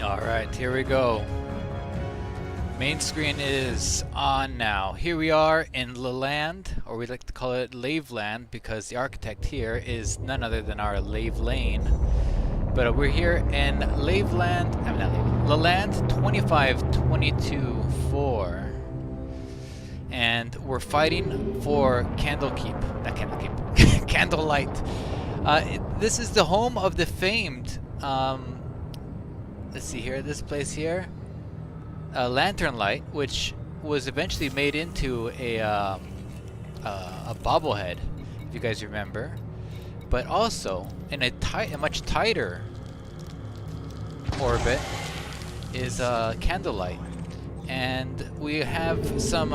Alright, here we go. Main screen is on now. Here we are in Lalande, or we like to call it Laveland, because the architect here is none other than our Lave Lane. But we're here in Laveland, Lalande 25-22-4. And we're fighting for Candlelight. This is the home of the famed, let's see here, this place here, Lantern Light, which was eventually made into a bobblehead, if you guys remember. But also, in a much tighter orbit is Candlelight, and we have some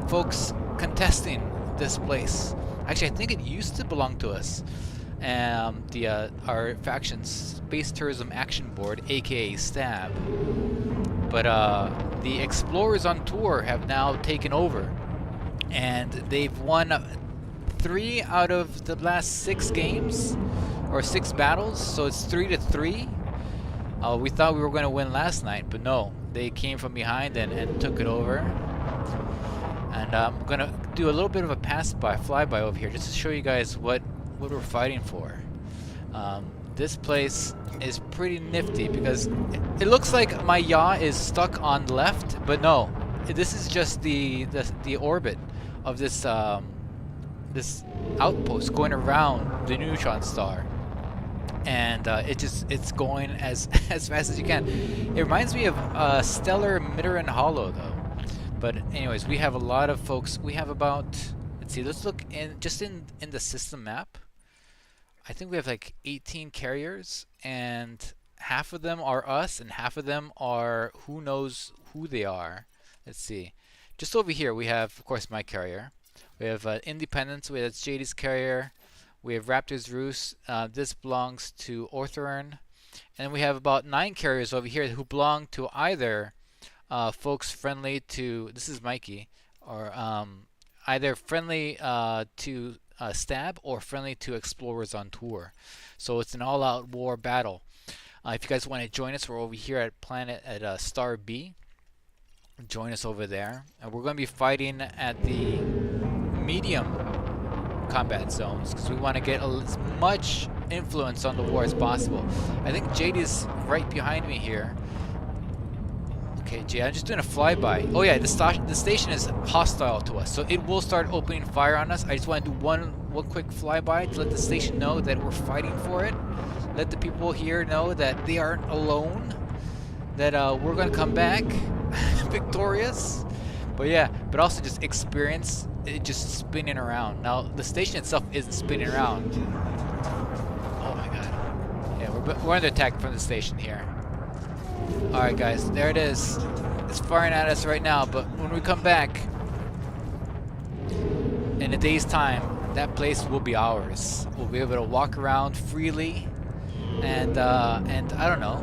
folks contesting this place. Actually, I think it used to belong to us. Our faction's Space Tourism Action Board, aka STAB. But the Explorers on Tour have now taken over, and they've won 3 out of the last 6 games, or 6 battles, so it's 3-3. We thought we were going to win last night, but no, they came from behind and took it over. And I'm going to do a little bit of a flyby over here, just to show you guys what we're fighting for. This place is pretty nifty because it looks like my yaw is stuck on left, but no, this is just the orbit of this this outpost going around the neutron star, and it's going as fast as you can. It reminds me of Stellar Midran Hollow though. But anyways, we have a lot of folks. We have about, let's see, let's look in the system map. I think we have like 18 carriers, and half of them are us, and half of them are who knows who they are. Let's see. Just over here, we have, of course, my carrier. We have Independence. That's JD's carrier. We have Raptor's Roost. This belongs to Orthern. And we have about 9 carriers over here who belong to either folks friendly to, this is Mikey, or either friendly to STAB or friendly to Explorers on Tour. So it's an all-out war battle. If you guys want to join us, we're over here at Star B. Join us over there, and we're going to be fighting at the medium combat zones because we want to get as much influence on the war as possible. I think JD's right behind me here. Okay, Jay, I'm just doing a flyby. Oh yeah, the station is hostile to us, so it will start opening fire on us. I just want to do one quick flyby to let the station know that we're fighting for it. Let the people here know that they aren't alone, that we're going to come back victorious. But yeah, but also just experience it just spinning around. Now, the station itself isn't spinning around. Oh my god. Yeah, we're under attack from the station here. Alright guys, there it is. It's firing at us right now, but when we come back in a day's time, that place will be ours. We'll be able to walk around freely, and I don't know.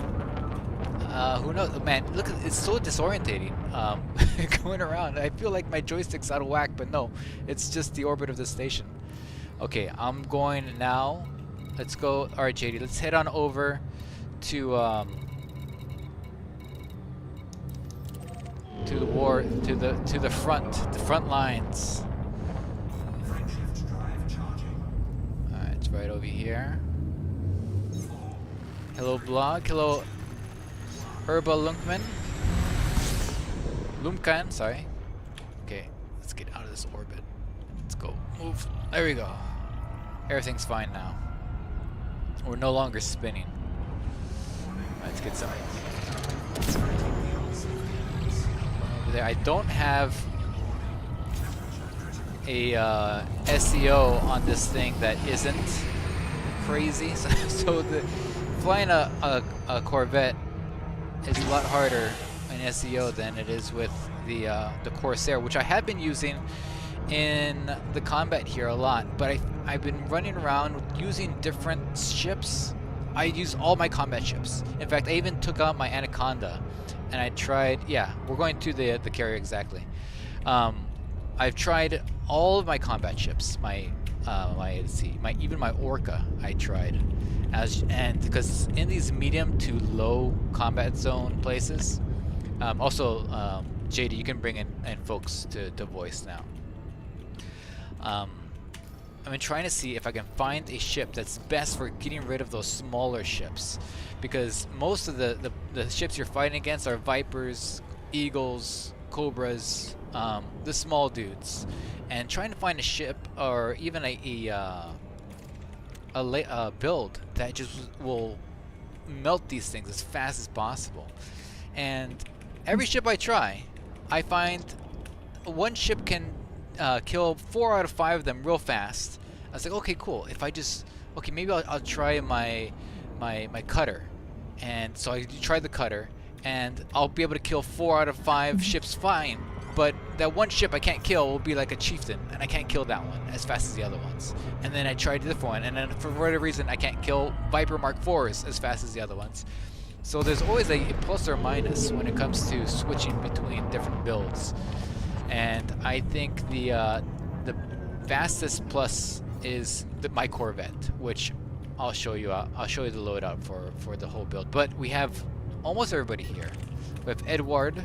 Who knows? Man, look, it's so disorientating going around. I feel like my joystick's out of whack, but no, it's just the orbit of the station. Okay, I'm going now. Let's go. Alright, JD, let's head on over to the front lines. Alright, it's right over here. Hello blog, hello Herba Lumkan, sorry. Okay, let's get out of this orbit. Let's go. Move. There we go. Everything's fine now. We're no longer spinning. Let's get some over there. I don't have a SEO on this thing that isn't crazy, so flying a Corvette is a lot harder in SEO than it is with the Corsair, which I have been using in the combat here a lot. But I've been running around using different ships. I use all my combat ships. In fact, I even took out my Anaconda, and I tried. Yeah, we're going to the carrier exactly. I've tried all of my combat ships. Even my Orca I tried, And because in these medium to low combat zone places, JD, you can bring in folks to voice now. I've been trying to see if I can find a ship that's best for getting rid of those smaller ships, because most of the ships you're fighting against are Vipers, Eagles, Cobras, the small dudes, and trying to find a ship or even a build that just will melt these things as fast as possible. And every ship I try, I find one ship can kill 4 out of 5 of them real fast. I was like, okay, cool. If I just, okay, maybe I'll try my cutter. And so I tried the cutter, and I'll be able to kill 4 out of 5 ships fine. But that one ship I can't kill will be like a chieftain, and I can't kill that one as fast as the other ones. And then I tried the different one, and then for whatever reason I can't kill Viper Mark IVs as fast as the other ones. So there's always a plus or minus when it comes to switching between different builds. And I think the fastest plus is my Corvette, which I'll show you. I'll show you the loadout for the whole build. But we have almost everybody here. We have Edward.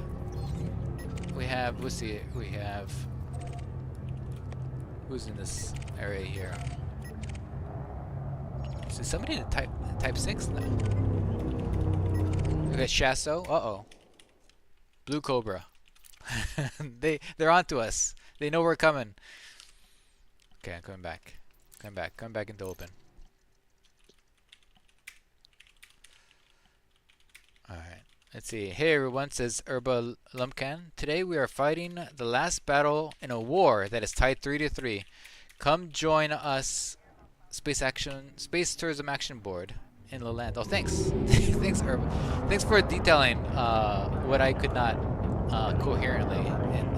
We have, let's see, we have, who's in this area here? Is there somebody in type 6 now? We got Shasso. Uh-oh. Blue Cobra. They're onto us. They know we're coming. Okay, I'm coming back. Come back into open. Alright. Let's see. Hey everyone, says Erba Lumpcan. Today we are fighting the last battle in a war that is tied 3-3. Come join us, Space Tourism Action Board in Lalande. Oh, thanks. Thanks, Erba. Thanks for detailing what I could not coherently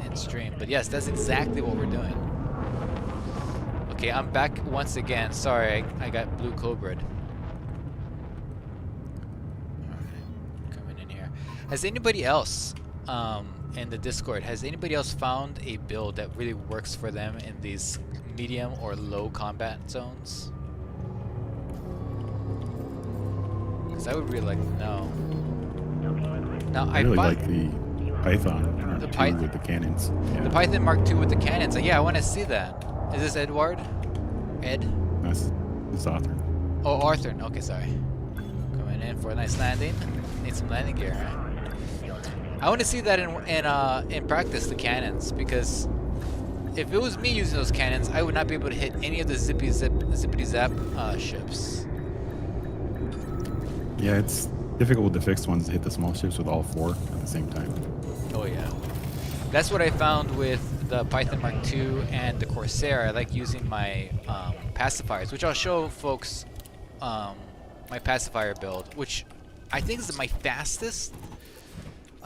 in stream. But yes, that's exactly what we're doing. Okay, I'm back once again. Sorry, I got blue cobra'd. Has anybody else in the Discord, has anybody else found a build that really works for them in these medium or low combat zones? Because I would really like to know. Now, I really like the Python Mark II with the cannons. Yeah. The Python Mark II with the cannons. Yeah, I want to see that. Is this Edward? Ed? That's Arthur. Oh, Arthur. Okay, sorry. Coming in for a nice landing. Need some landing gear, huh? I want to see that in practice, the cannons, because if it was me using those cannons, I would not be able to hit any of the zippity zap ships. Yeah, it's difficult with the fixed ones to hit the small ships with all 4 at the same time. Oh yeah, that's what I found with the Python Mark II and the Corsair. I like using my pacifiers, which I'll show folks my pacifier build, which I think is my fastest.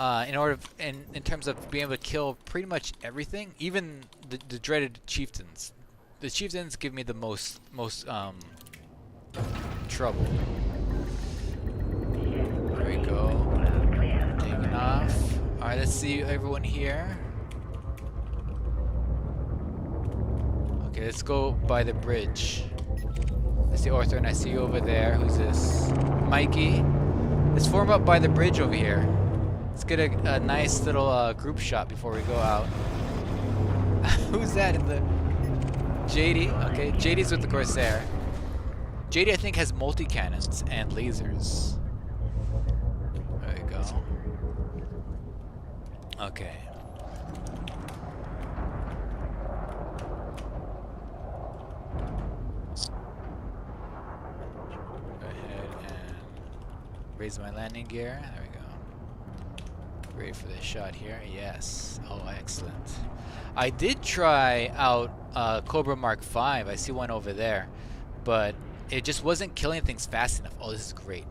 In terms of being able to kill pretty much everything, even the dreaded chieftains. The chieftains give me the most trouble. There we go. Taking off. All right, let's see everyone here. Okay, let's go by the bridge. I see Arthur, and I see you over there. Who's this? Mikey. Let's form up by the bridge over here. Let's get a nice little group shot before we go out. Who's that in the... JD? Okay, JD's with the Corsair. JD, I think, has multi-cannons and lasers. There we go. Okay. Go ahead and raise my landing gear. There we go. Ready for this shot here. Yes. Oh, excellent. I did try out Cobra Mark V. I see one over there, but it just wasn't killing things fast enough. Oh, this is great.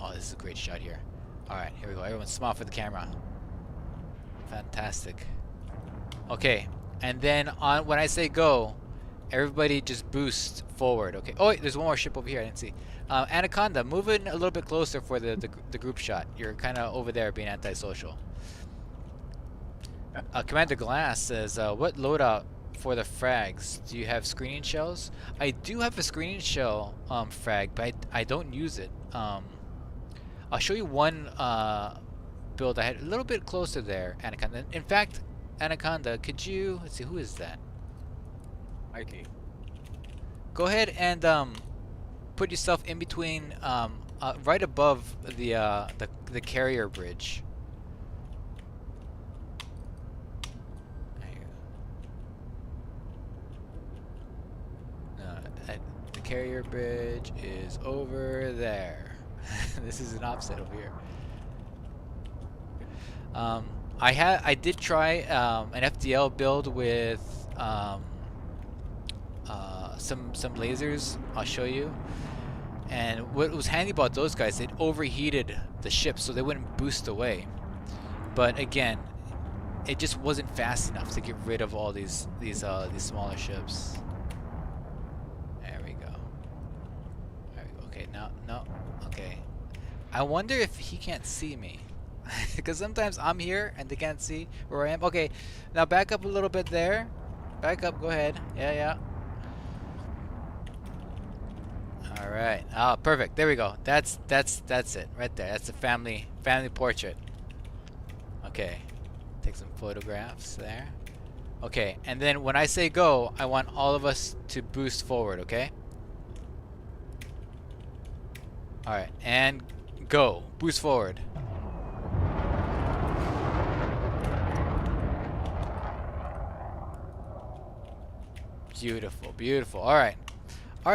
Oh, this is a great shot here. All right, here we go. Everyone smile for the camera. Fantastic. Okay, and then when I say go, everybody just boost forward. Okay. Oh, wait, there's one more ship over here. I didn't see. Anaconda, move in a little bit closer for the group shot. You're kind of over there being antisocial. Commander Glass says, what loadout for the frags. Do you have screening shells? I do have a screening shell frag, but I don't use it. I'll show you one build I had a little bit closer there, Anaconda. In fact, Anaconda, could you, let's see, who is that? IT. Go ahead and put yourself in between, right above the carrier bridge. The carrier bridge is over there. This is an offset over here. I did try an FDL build with some lasers. I'll show you. And what was handy about those guys, it overheated the ship so they wouldn't boost away. But again, it just wasn't fast enough to get rid of all these smaller ships. There we go. There we go. Okay, no. Okay. I wonder if he can't see me. Because sometimes I'm here and they can't see where I am. Okay, now back up a little bit there. Back up, go ahead. Yeah. All right. Oh, perfect. There we go. That's it right there. That's a family portrait. Okay. Take some photographs there. Okay, and then when I say go, I want all of us to boost forward, okay? All right, and go. Boost forward. Beautiful, beautiful. All right,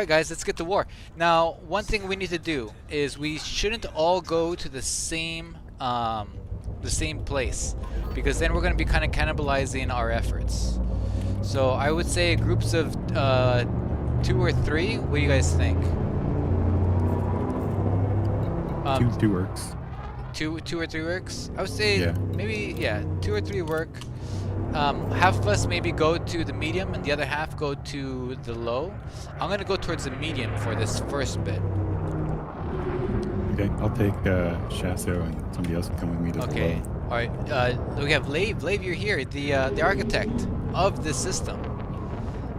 guys, let's get to war. Now, one thing we need to do is we shouldn't all go to the same place, because then we're going to be kind of cannibalizing our efforts. So I would say groups of 2 or 3. What do you guys think? Two works. Two or 3 works. I would say maybe 2 or 3 work. Half of us maybe go to the medium and the other half go to the low. I'm gonna go towards the medium for this first bit. Okay, I'll take Chasso and somebody else can come with me to the Okay. low. All right. We have Lave. Lave, you're here, the architect of this system.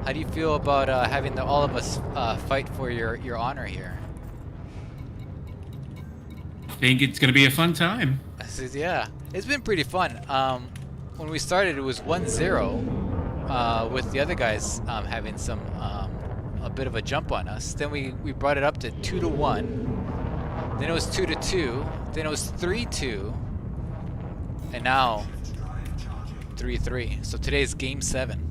How do you feel about having all of us fight for your honor here? I think it's going to be a fun time. Yeah, it's been pretty fun. When we started, it was 1-0 with the other guys having a bit of a jump on us. Then we brought it up to 2-1. Then it was 2-2. Then it was 3-2. And now 3-3. So today's game 7.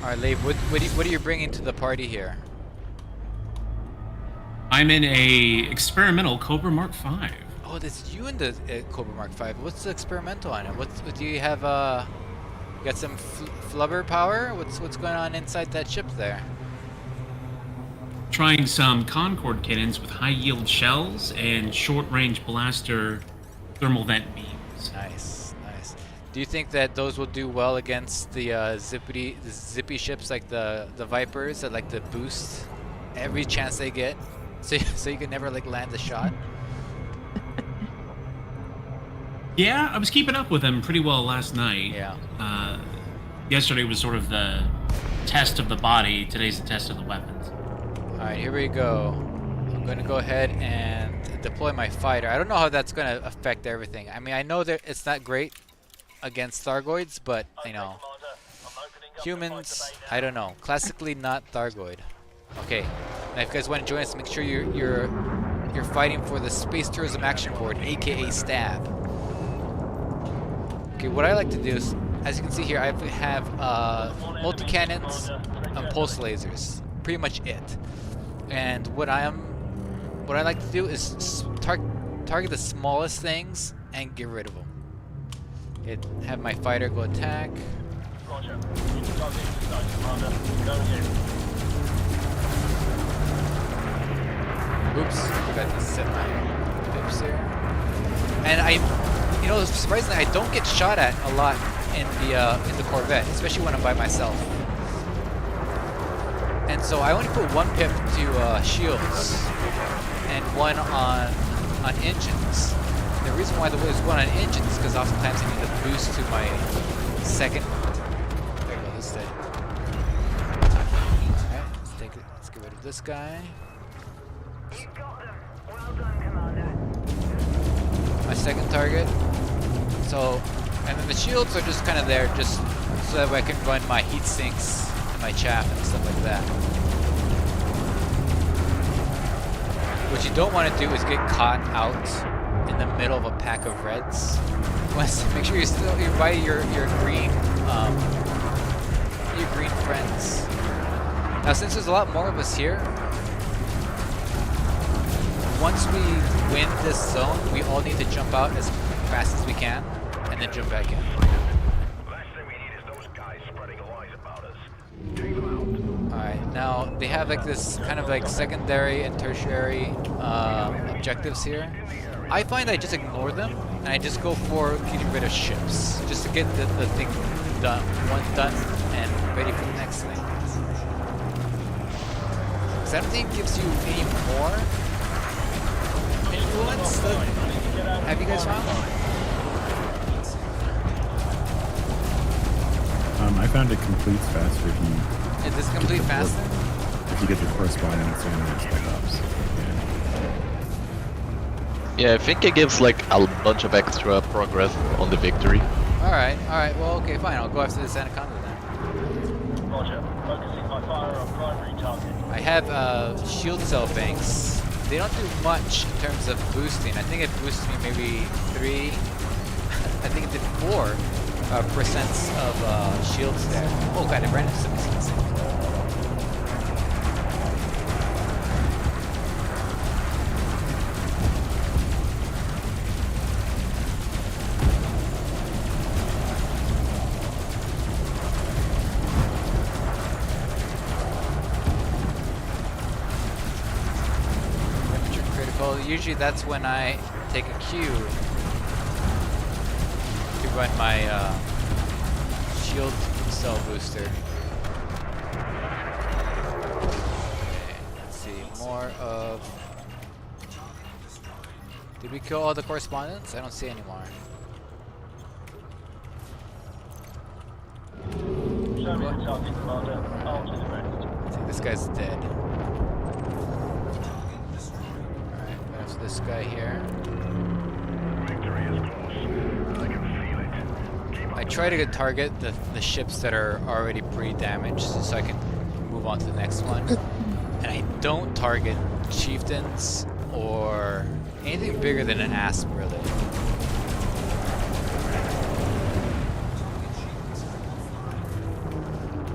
All right, Lave. What are you bringing to the party here? I'm in a experimental Cobra Mark V. Oh, that's you in the Cobra Mark V. What's the experimental on it? What do you have? You got some flubber power? What's going on inside that ship there? Trying some Concorde cannons with high-yield shells and short-range blaster thermal vent beams. Nice. Do you think that those will do well against the zippy ships like the Vipers that like to boost every chance they get? So you can never like land a shot. Yeah, I was keeping up with them pretty well last night. Yeah. Yesterday was sort of the test of the body. Today's the test of the weapons. All right, here we go. I'm gonna go ahead and deploy my fighter. I don't know how that's gonna affect everything. I mean, I know that it's not great against Thargoids, but you know, humans, I don't know. Classically not Thargoid. Okay. Now, if you guys want to join us, make sure you're fighting for the Space Tourism Action Board, aka STAB. Okay, what I like to do is, as you can see here, I have multi-cannons and pulse lasers. Pretty much it. And what I like to do is target the smallest things and get rid of them. Have my fighter go attack. Roger. Commander. Oops, forgot to set my pips here. And surprisingly, I don't get shot at a lot in the Corvette, especially when I'm by myself. And so I only put 1 pip to shields and 1 on engines. the reason why the way is going on engine is because oftentimes I need to boost to my second. There we go, this thing. Alright, let's take it. Let's get rid of this guy. You've got them. Well done, Commander. My second target. So, and then the shields are just kind of there just so that way I can run my heat sinks and my chaff and stuff like that. What you don't want to do is get caught out in the middle of a pack of reds. You want to make sure you're by your green friends. Now, since there's a lot more of us here, once we win this zone, we all need to jump out as fast as we can, and then jump back in. Last thing we need is those guys spreading lies about us. Take them out. Alright, now they have like this kind of like secondary and tertiary objectives here. I find I just ignore them, and I just go for getting rid of ships, just to get the thing done, done, and ready for the next thing. Because I don't think it gives you any more influence. Have you guys found? I found it completes faster if you Is this complete faster? if you get the correspondence and the spec ops. Yeah, I think it gives like a bunch of extra progress on the victory. Alright, well, okay, fine. I'll go after this Anaconda then. Roger. Focusing my fire on primary target. I have shield cell banks. They don't do much in terms of boosting. I think it boosts me maybe 3, I think it did 4% of shields there. Oh god, it ran into some seats. Usually that's when I take a cue to run my shield cell booster. Okay, let's see, more of... Did we kill all the correspondents? I don't see any more. Show me the target, Commander. I'll do the rest. I think this guy's dead. This guy here. Victory is close. I can feel it. Keep I try to target the ships that are already pretty damaged so I can move on to the next one. And I don't target chieftains or anything bigger than an asp, really.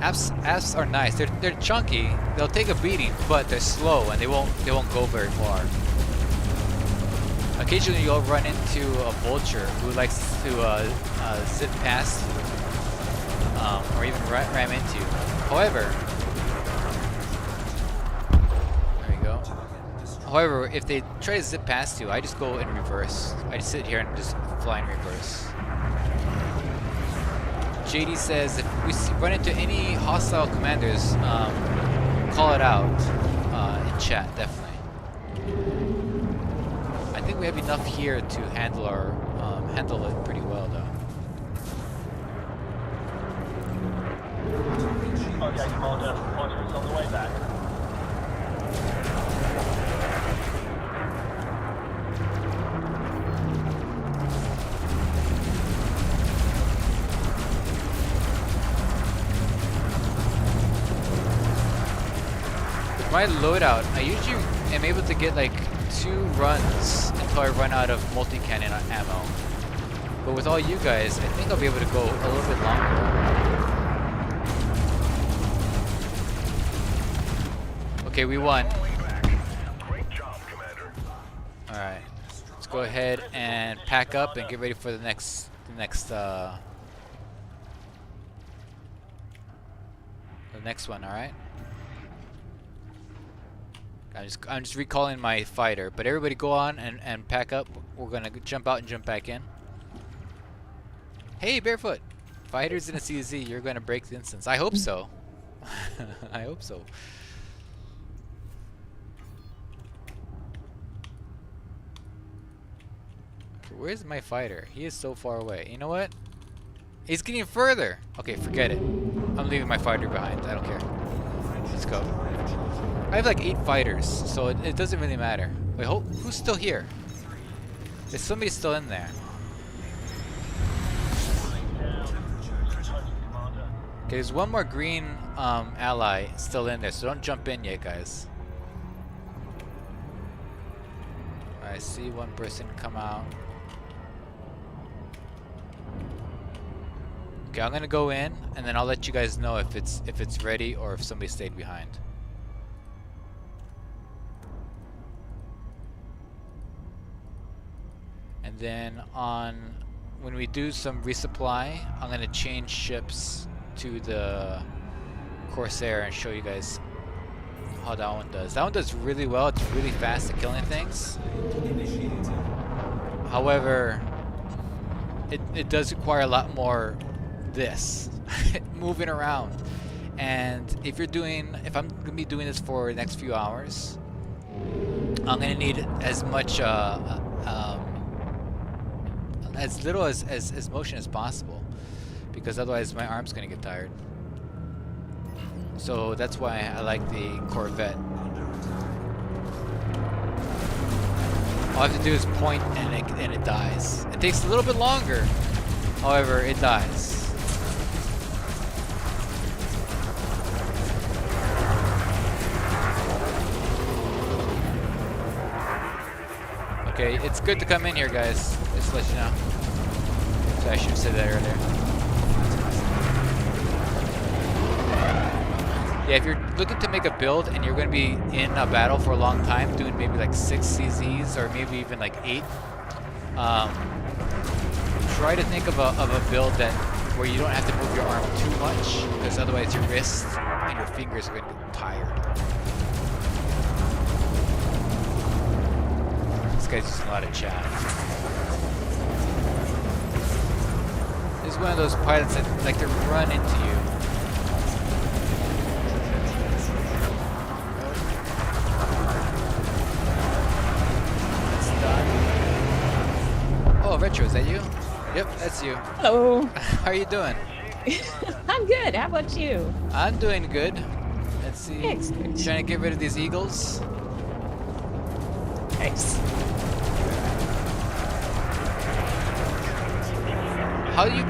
Asps are nice. They're chunky. They'll take a beating, but they're slow and they won't go very far. Occasionally you'll run into a vulture who likes to zip past you, or even ram into you. However, there you go. However, if they try to zip past you, I just go in reverse. I just sit here and just fly in reverse. JD says if we run into any hostile commanders, call it out in chat, definitely. I think we have enough here to handle handle it pretty well, though. Okay, Commander. Roger, it's on the way back. With my loadout, I usually am able to get like 2 runs until I run out of multi-cannon ammo. But with all you guys, I think I'll be able to go a little bit longer. Okay, we won. Great job, Commander. Alright. Let's go ahead and pack up and get ready for the next one, alright? I'm just recalling my fighter, but everybody go on and pack up. We're gonna jump out and jump back in. Hey, Barefoot! Fighters in a CZ, you're gonna break the instance. I hope so. I hope so. Where's my fighter? He is so far away. You know what? He's getting further. Okay, forget it. I'm leaving my fighter behind. I don't care. Let's go. I have like 8 fighters, so it doesn't really matter. Wait, who's still here? There's somebody still in there. Okay, there's one more green ally still in there, so don't jump in yet, guys. I see one person come out. Okay, I'm gonna go in, and then I'll let you guys know if it's ready or if somebody stayed behind. And then when we do some resupply, I'm gonna change ships to the Corsair and show you guys how that one does. That one does really well. It's really fast at killing things. However, it does require a lot more moving around. And if I'm gonna be doing this for the next few hours, I'm gonna need as much as little as motion as possible, because otherwise my arm's gonna get tired. So that's why I like the Corvette. All I have to do is point and it dies. It takes a little bit longer, however, it dies. Okay, it's good to come in here, guys. Just to let you know. So I should have said that earlier. Yeah, if you're looking to make a build and you're going to be in a battle for a long time, doing maybe like 6 CZs or maybe even like 8, try to think of a build where you don't have to move your arm too much, because otherwise your wrists and your fingers are going to get tired. This guy's using a lot of chaff. This is one of those pilots that like to run into you. That's done. Oh, Retro, is that you? Yep, that's you. Hello. How are you doing? I'm good. How about you? I'm doing good. Let's see. Excellent. Trying to get rid of these eagles. Nice. How do you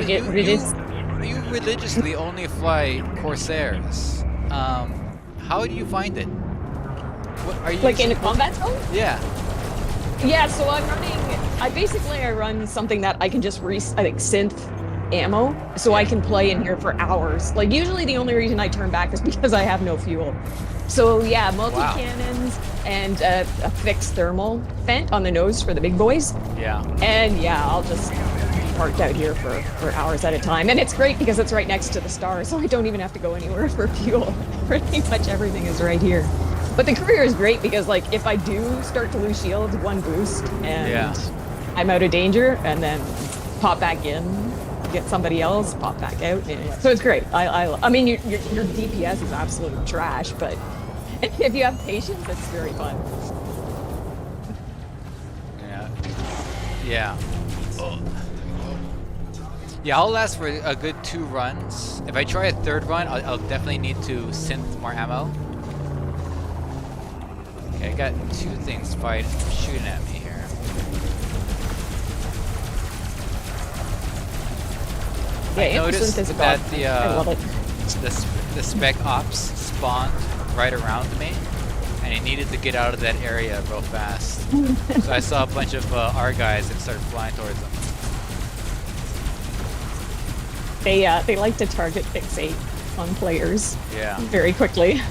you religiously only fly Corsairs? How do you find it? What, are you Like in a combat zone? Yeah. Yeah, so I'm running. I run something that I can just synth ammo, so I can play in here for hours. Like usually the only reason I turn back is because I have no fuel. So yeah, multi-cannons and a fixed thermal vent on the nose for the big boys. Yeah. And yeah, I'll just parked out here for hours at a time. And it's great because it's right next to the stars, so I don't even have to go anywhere for fuel. Pretty much everything is right here. But the career is great because like if I do start to lose shields, one boost and I'm out of danger, and then pop back in, get somebody else, pop back out. Yeah. So it's great. I mean your DPS is absolute trash, but if you have patience, it's very fun. Yeah. Yeah. Oh. Yeah, I'll last for a good 2 runs. If I try a 3rd run, I'll definitely need to synth more ammo. Okay, I got 2 things shooting at me here. I noticed that the spec ops spawned right around me, and he needed to get out of that area real fast. So I saw a bunch of our guys and started flying towards them. They like to target fixate on players. Yeah. Very quickly.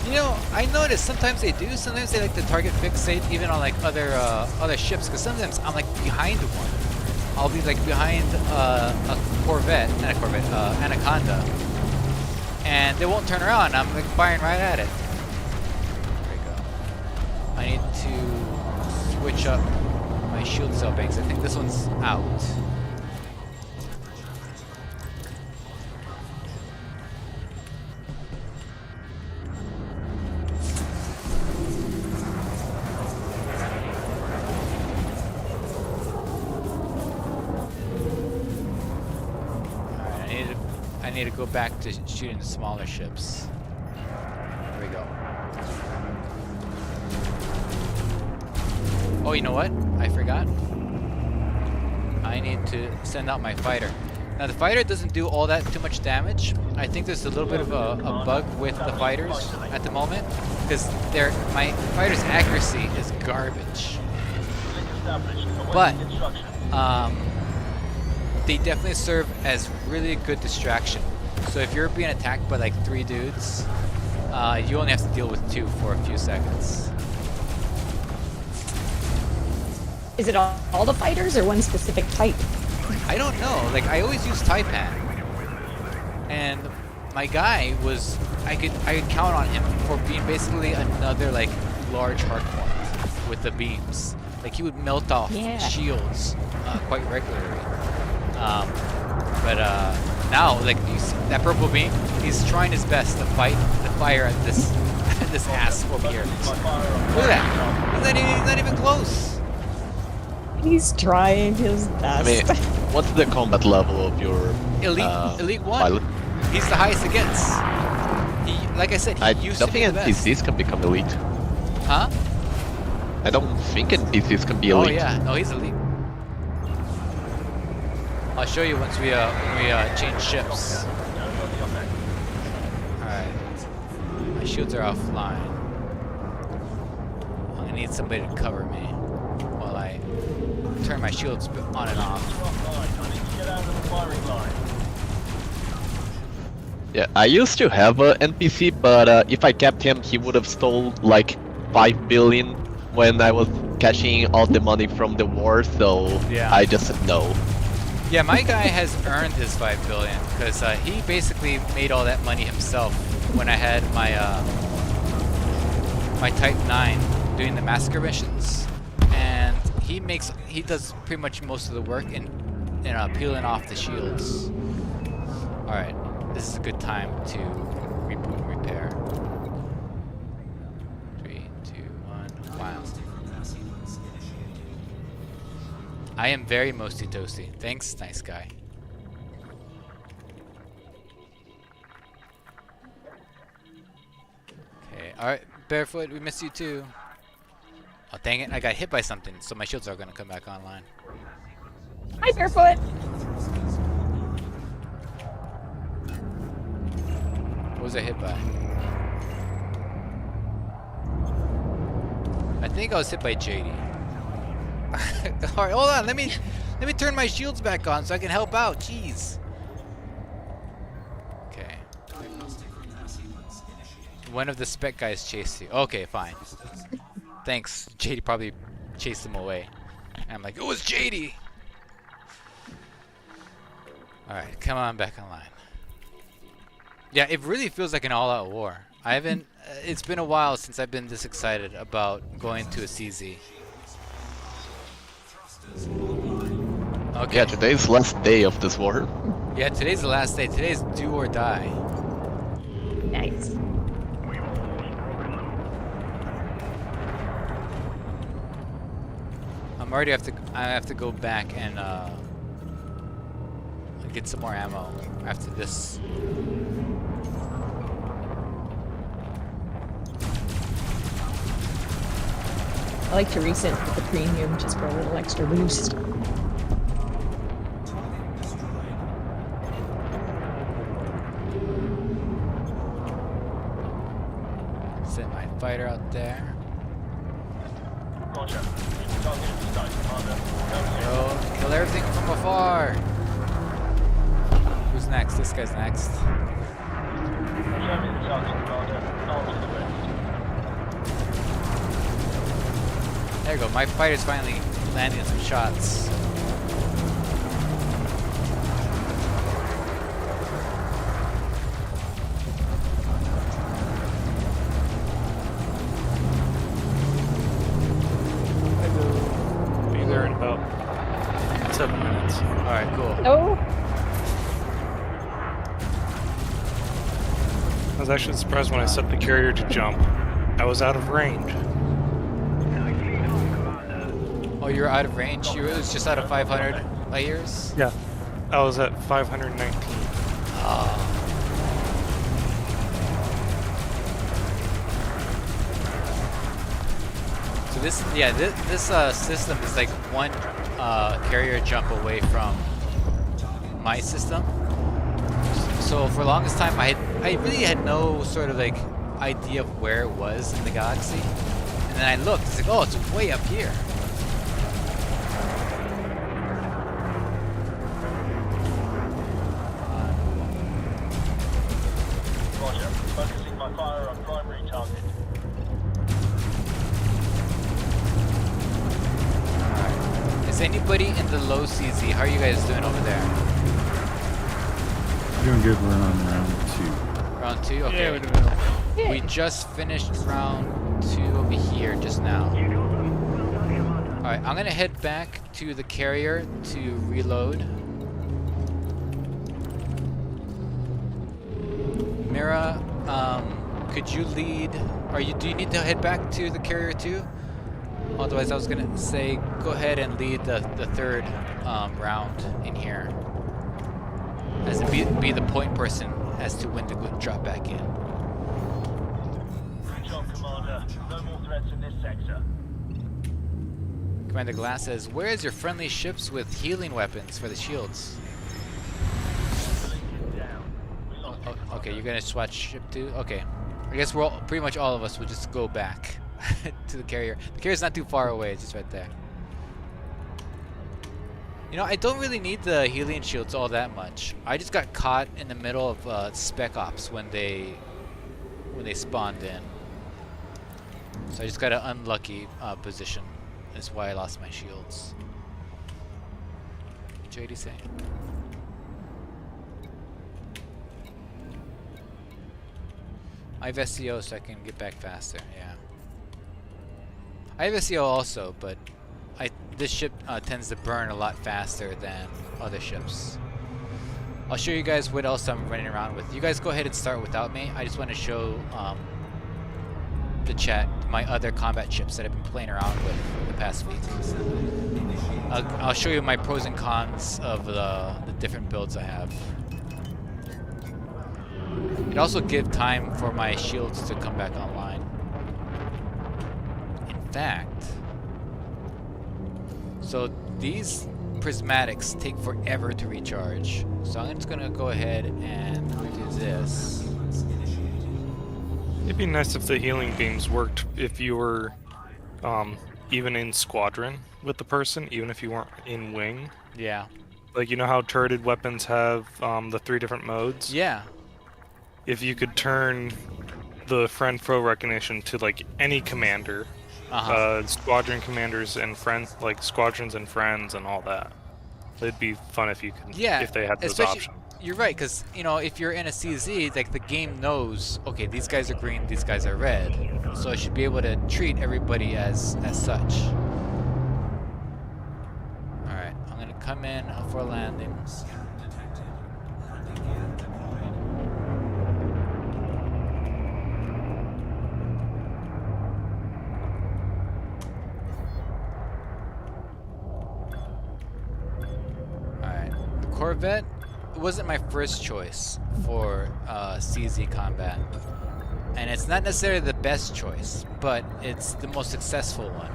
You know, I noticed sometimes they do. Sometimes they like to target fixate even on like other ships. Because sometimes I'm like behind one. I'll be like behind a Anaconda, and they won't turn around. I'm like firing right at it. There we go. I need to switch up my shield cell banks. I think this one's out. need to go back to shooting the smaller ships. There we go. Oh, you know what? I forgot. I need to send out my fighter. Now the fighter doesn't do all that too much damage. I think there's a little bit of a bug with the fighters at the moment because my fighter's accuracy is garbage. But they definitely serve as really good distraction. So if you're being attacked by like 3 dudes, you only have to deal with 2 for a few seconds. Is it all the fighters or one specific type? I don't know. Like I always use Taipan, and my guy was I could count on him for being basically another like large hardpoint with the beams. Like he would melt off shields quite regularly. But now like you see that purple beam, he's trying his best to fight the fire at this this ass over here. Look at that. He's not even close. He's trying his best. I mean, what's the combat level of your Elite 1. pilot? He's the highest it gets. He, like I said, he I used don't to be think the best. NPCs can become elite. Huh? I don't think NPCs can be Oh elite. yeah, no, he's elite. I'll show you once we change ships. All right, my shields are offline. I'm gonna need somebody to cover me while I turn my shields on and off. Yeah, I used to have a NPC, but if I kept him, he would have stole like 5 billion when I was cashing all the money from the war, so Yeah. I just said no. Yeah, my guy has earned his 5 billion because he basically made all that money himself when I had my my Type 9 doing the massacre missions, and he does pretty much most of the work in peeling off the shields. All right, this is a good time to reboot and repair. 3, 2, 1, wow. I am very mosty toasty. Thanks, nice guy. Okay, alright, Barefoot, we miss you too. Oh dang it, I got hit by something, so my shields are gonna come back online. Hi, Barefoot. What was I hit by? I think I was hit by JD. Alright, hold on, let me turn my shields back on so I can help out. Jeez. Okay. One of the spec guys chased you. Okay, fine. Thanks. JD probably chased him away. And I'm like, it was JD! Alright, come on back online. Yeah, it really feels like an all-out war. I haven't... it's been a while since I've been this excited about going to a CZ. Okay. Yeah, today's last day of this war. Yeah, today's the last day. Today's do or die. Nice. I have to go back and get some more ammo after this. I like to reset with the premium just for a little extra boost. Send my fighter out there. Go kill everything from afar. Who's next? This guy's next. There you go. My fighter's finally landing some shots. Be there in about 7 minutes. Alright, cool. Oh, I was actually surprised when I set the carrier to jump. I was out of range. Oh, you're out of range? It was just out of 500 light years? Yeah. I was at 519. So this, yeah, this system is like one carrier jump away from my system. So for the longest time, I really had no sort of like idea of where it was in the galaxy, and then I looked. It's like, oh, it's way up here. Roger. Focusing my fire on primary target. Is anybody in the low CZ? How are you guys doing over there? Doing good. We're on round 2. Round 2? Okay. Yeah, we're doing well. We just finished round 2 over here just now. Alright, I'm gonna head back to the carrier to reload. Mira, could you lead? Do you need to head back to the carrier too? Otherwise, I was gonna say go ahead and lead the third round in here, as in be the point person as to when to go drop back in. Good job, Commander. No more threats in this sector. Commander Glass says, "Where is your friendly ships with healing weapons for the shields?" Oh, okay, you're gonna swatch ship too. Okay, I guess we're all, pretty much all of us will just go back to the carrier. The carrier's not too far away; it's just right there. You know, I don't really need the healing shields all that much. I just got caught in the middle of Spec Ops when they spawned in, so I just got an unlucky position. That's why I lost my shields. What's JD saying? I have SEO so I can get back faster. Yeah. I have SEO also, but this ship tends to burn a lot faster than other ships. I'll show you guys what else I'm running around with. You guys go ahead and start without me. I just want to show the chat my other combat ships that I've been playing around with the past week. I'll show you my pros and cons of the different builds I have. It also gives time for my shields to come back online. In fact, so these prismatics take forever to recharge. So I'm just gonna go ahead and do this. It'd be nice if the healing beams worked if you were even in squadron with the person, even if you weren't in wing. Yeah. Like, you know how turreted weapons have the 3 different modes? Yeah. If you could turn the friend-foe recognition to like any commander, squadron commanders and friends, like squadrons and friends and all that. It'd be fun if you could, if they had those options. You're right, because you know, if you're in a CZ, like the game knows, okay, these guys are green, these guys are red, so I should be able to treat everybody as such. All right, I'm gonna come in for landing. Corvette wasn't my first choice for CZ combat, and it's not necessarily the best choice, but it's the most successful one.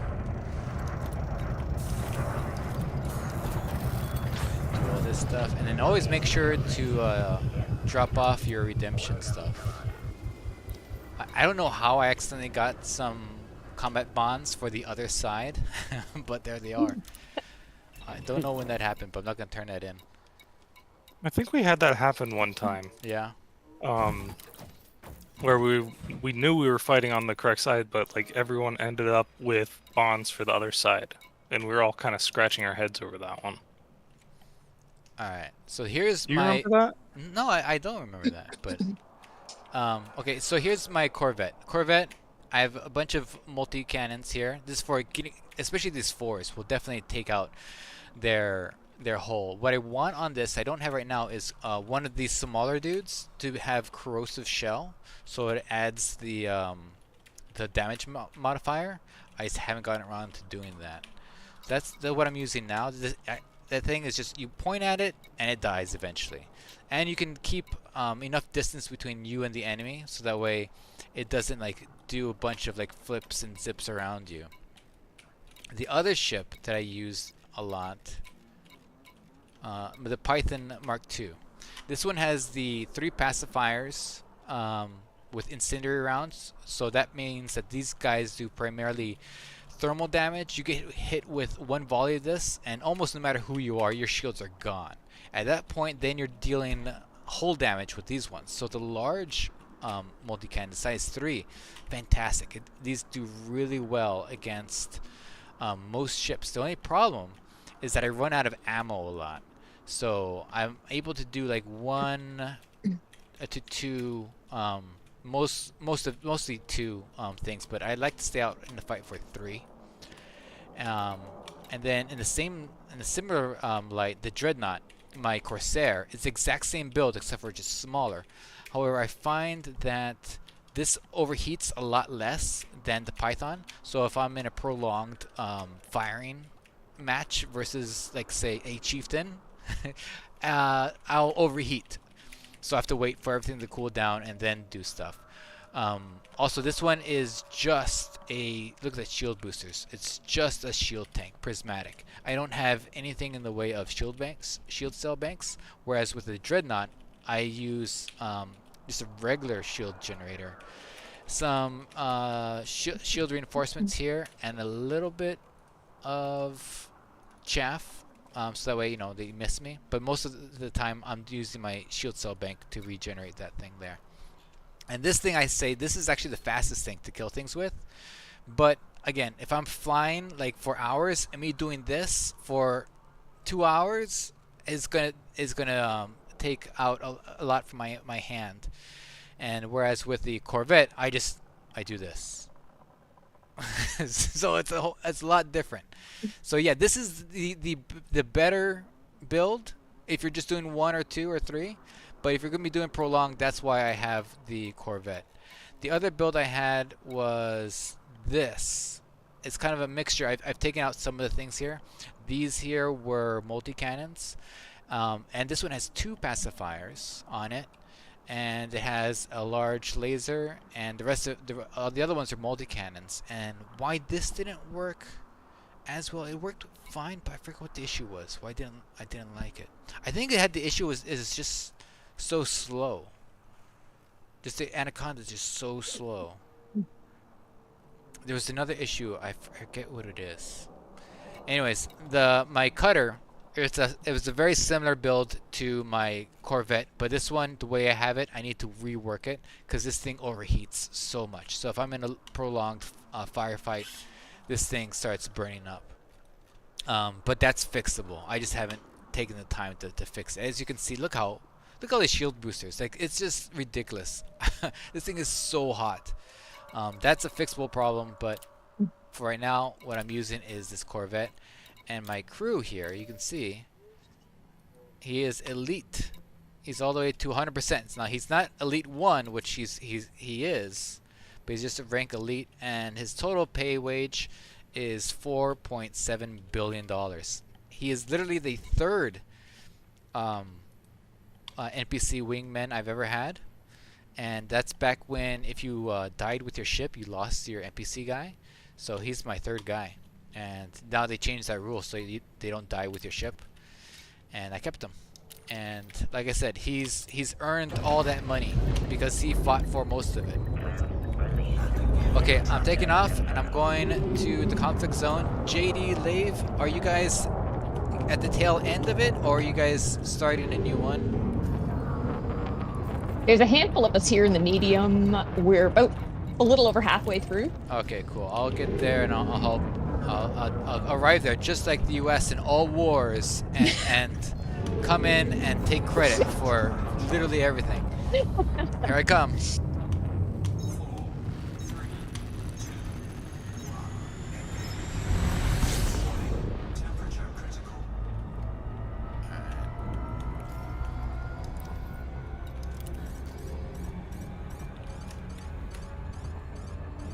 Do all this stuff, and then always make sure to drop off your redemption stuff. I don't know how I accidentally got some combat bonds for the other side, but there they are. I don't know when that happened, but I'm not gonna turn that in. I think we had that happen one time. Yeah. Where we knew we were fighting on the correct side, but like everyone ended up with bonds for the other side, and we were all kind of scratching our heads over that one. All right. So here's Do you remember that? No, I don't remember that. But okay. So here's my Corvette. I have a bunch of multi cannons here. This is for getting, especially these 4s, will definitely take out their hull. What I want on this, I don't have right now, is one of these smaller dudes to have corrosive shell, so it adds the damage modifier. I just haven't gotten around to doing that. That's what I'm using now. that thing is just you point at it and it dies eventually, and you can keep enough distance between you and the enemy so that way it doesn't like do a bunch of like flips and zips around you. The other ship that I use a lot, the Python Mark II. This one has the 3 pacifiers with incendiary rounds, so that means that these guys do primarily thermal damage. You get hit with 1 volley of this, and almost no matter who you are, your shields are gone. At that point, then you're dealing hull damage with these ones. So the large multi-cannon, size 3, fantastic. These do really well against most ships. The only problem is that I run out of ammo a lot. So I'm able to do like 1 to 2, mostly 2 things, but I like to stay out in the fight for 3. And then in a similar light, the Dreadnought, my Corsair, it's the exact same build except for just smaller. However, I find that this overheats a lot less than the Python. So if I'm in a prolonged firing match versus, like, say, a Chieftain, I'll overheat. So I have to wait for everything to cool down and then do stuff. Also, this one is just a, look at the shield boosters. It's just a shield tank, prismatic. I don't have anything in the way of shield cell banks. Whereas with the Dreadnought, I use just a regular shield generator, some shield reinforcements here, and a little bit of chaff, so that way, you know, they miss me. But most of the time, I'm using my shield cell bank to regenerate that thing there. And this thing, I say, this is actually the fastest thing to kill things with. But again, if I'm flying like for hours, and me doing this for 2 hours is gonna take out a lot from my hand. And whereas with the Corvette, I do this. So it's a lot different. So yeah, this is the better build if you're just doing 1 or 2 or 3. But if you're going to be doing prolonged, that's why I have the Corvette. The other build I had was this. It's kind of a mixture. I've taken out some of the things here. These here were multi-cannons. And this one has 2 pacifiers on it. And it has a large laser. And the rest of the other ones are multi-cannons. And why this didn't work as well, it worked fine, but I forget what the issue was. Why I didn't like it. I think it had the issue is just so slow. Just the Anaconda is just so slow. There was another issue, I forget what it is. Anyways, my cutter, it was a very similar build to my Corvette, but this one, the way I have it, I need to rework it because this thing overheats so much. So if I'm in a prolonged firefight, this thing starts burning up. But that's fixable. I just haven't taken the time to fix it. As you can see, look all these shield boosters. Like, it's just ridiculous. This thing is so hot. That's a fixable problem, but for right now, what I'm using is this Corvette. And my crew here, you can see, he is elite. He's all the way to 100%. Now, he's not elite 1, which he is, but he's just a rank elite, and his total pay wage is $4.7 billion. He is literally the 3rd NPC wingman I've ever had, and that's back when if you died with your ship, you lost your NPC guy. So he's my 3rd guy, and now they changed that rule so they don't die with your ship, and I kept him. And like I said, he's earned all that money because he fought for most of it. Okay, I'm taking off and I'm going to the conflict zone. JD, Lave, are you guys at the tail end of it, or are you guys starting a new one? There's a handful of us here in the medium. We're about a little over halfway through. Okay, cool. I'll get there and I'll help. I'll arrive there just like the U.S. in all wars and come in and take credit for literally everything. Here I come.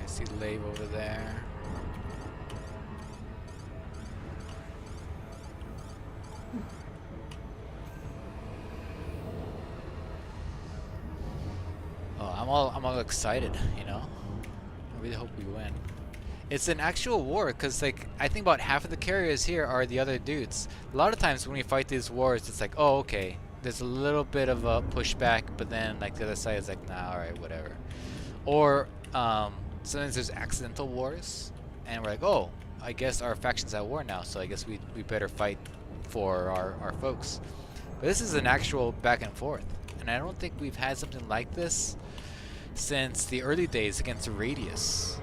See Lave over there. Oh, I'm all excited, you know? I really hope we win. It's an actual war, because, like, I think about half of the carriers here are the other dudes. A lot of times when we fight these wars, it's like, oh, okay, there's a little bit of a pushback, but then, like, the other side is like, nah, alright, whatever. Or, sometimes there's accidental wars, and we're like, oh, I guess our faction's at war now, so I guess we better fight for our folks. But this is an actual back and forth, and I don't think we've had something like this since the early days against the Radius.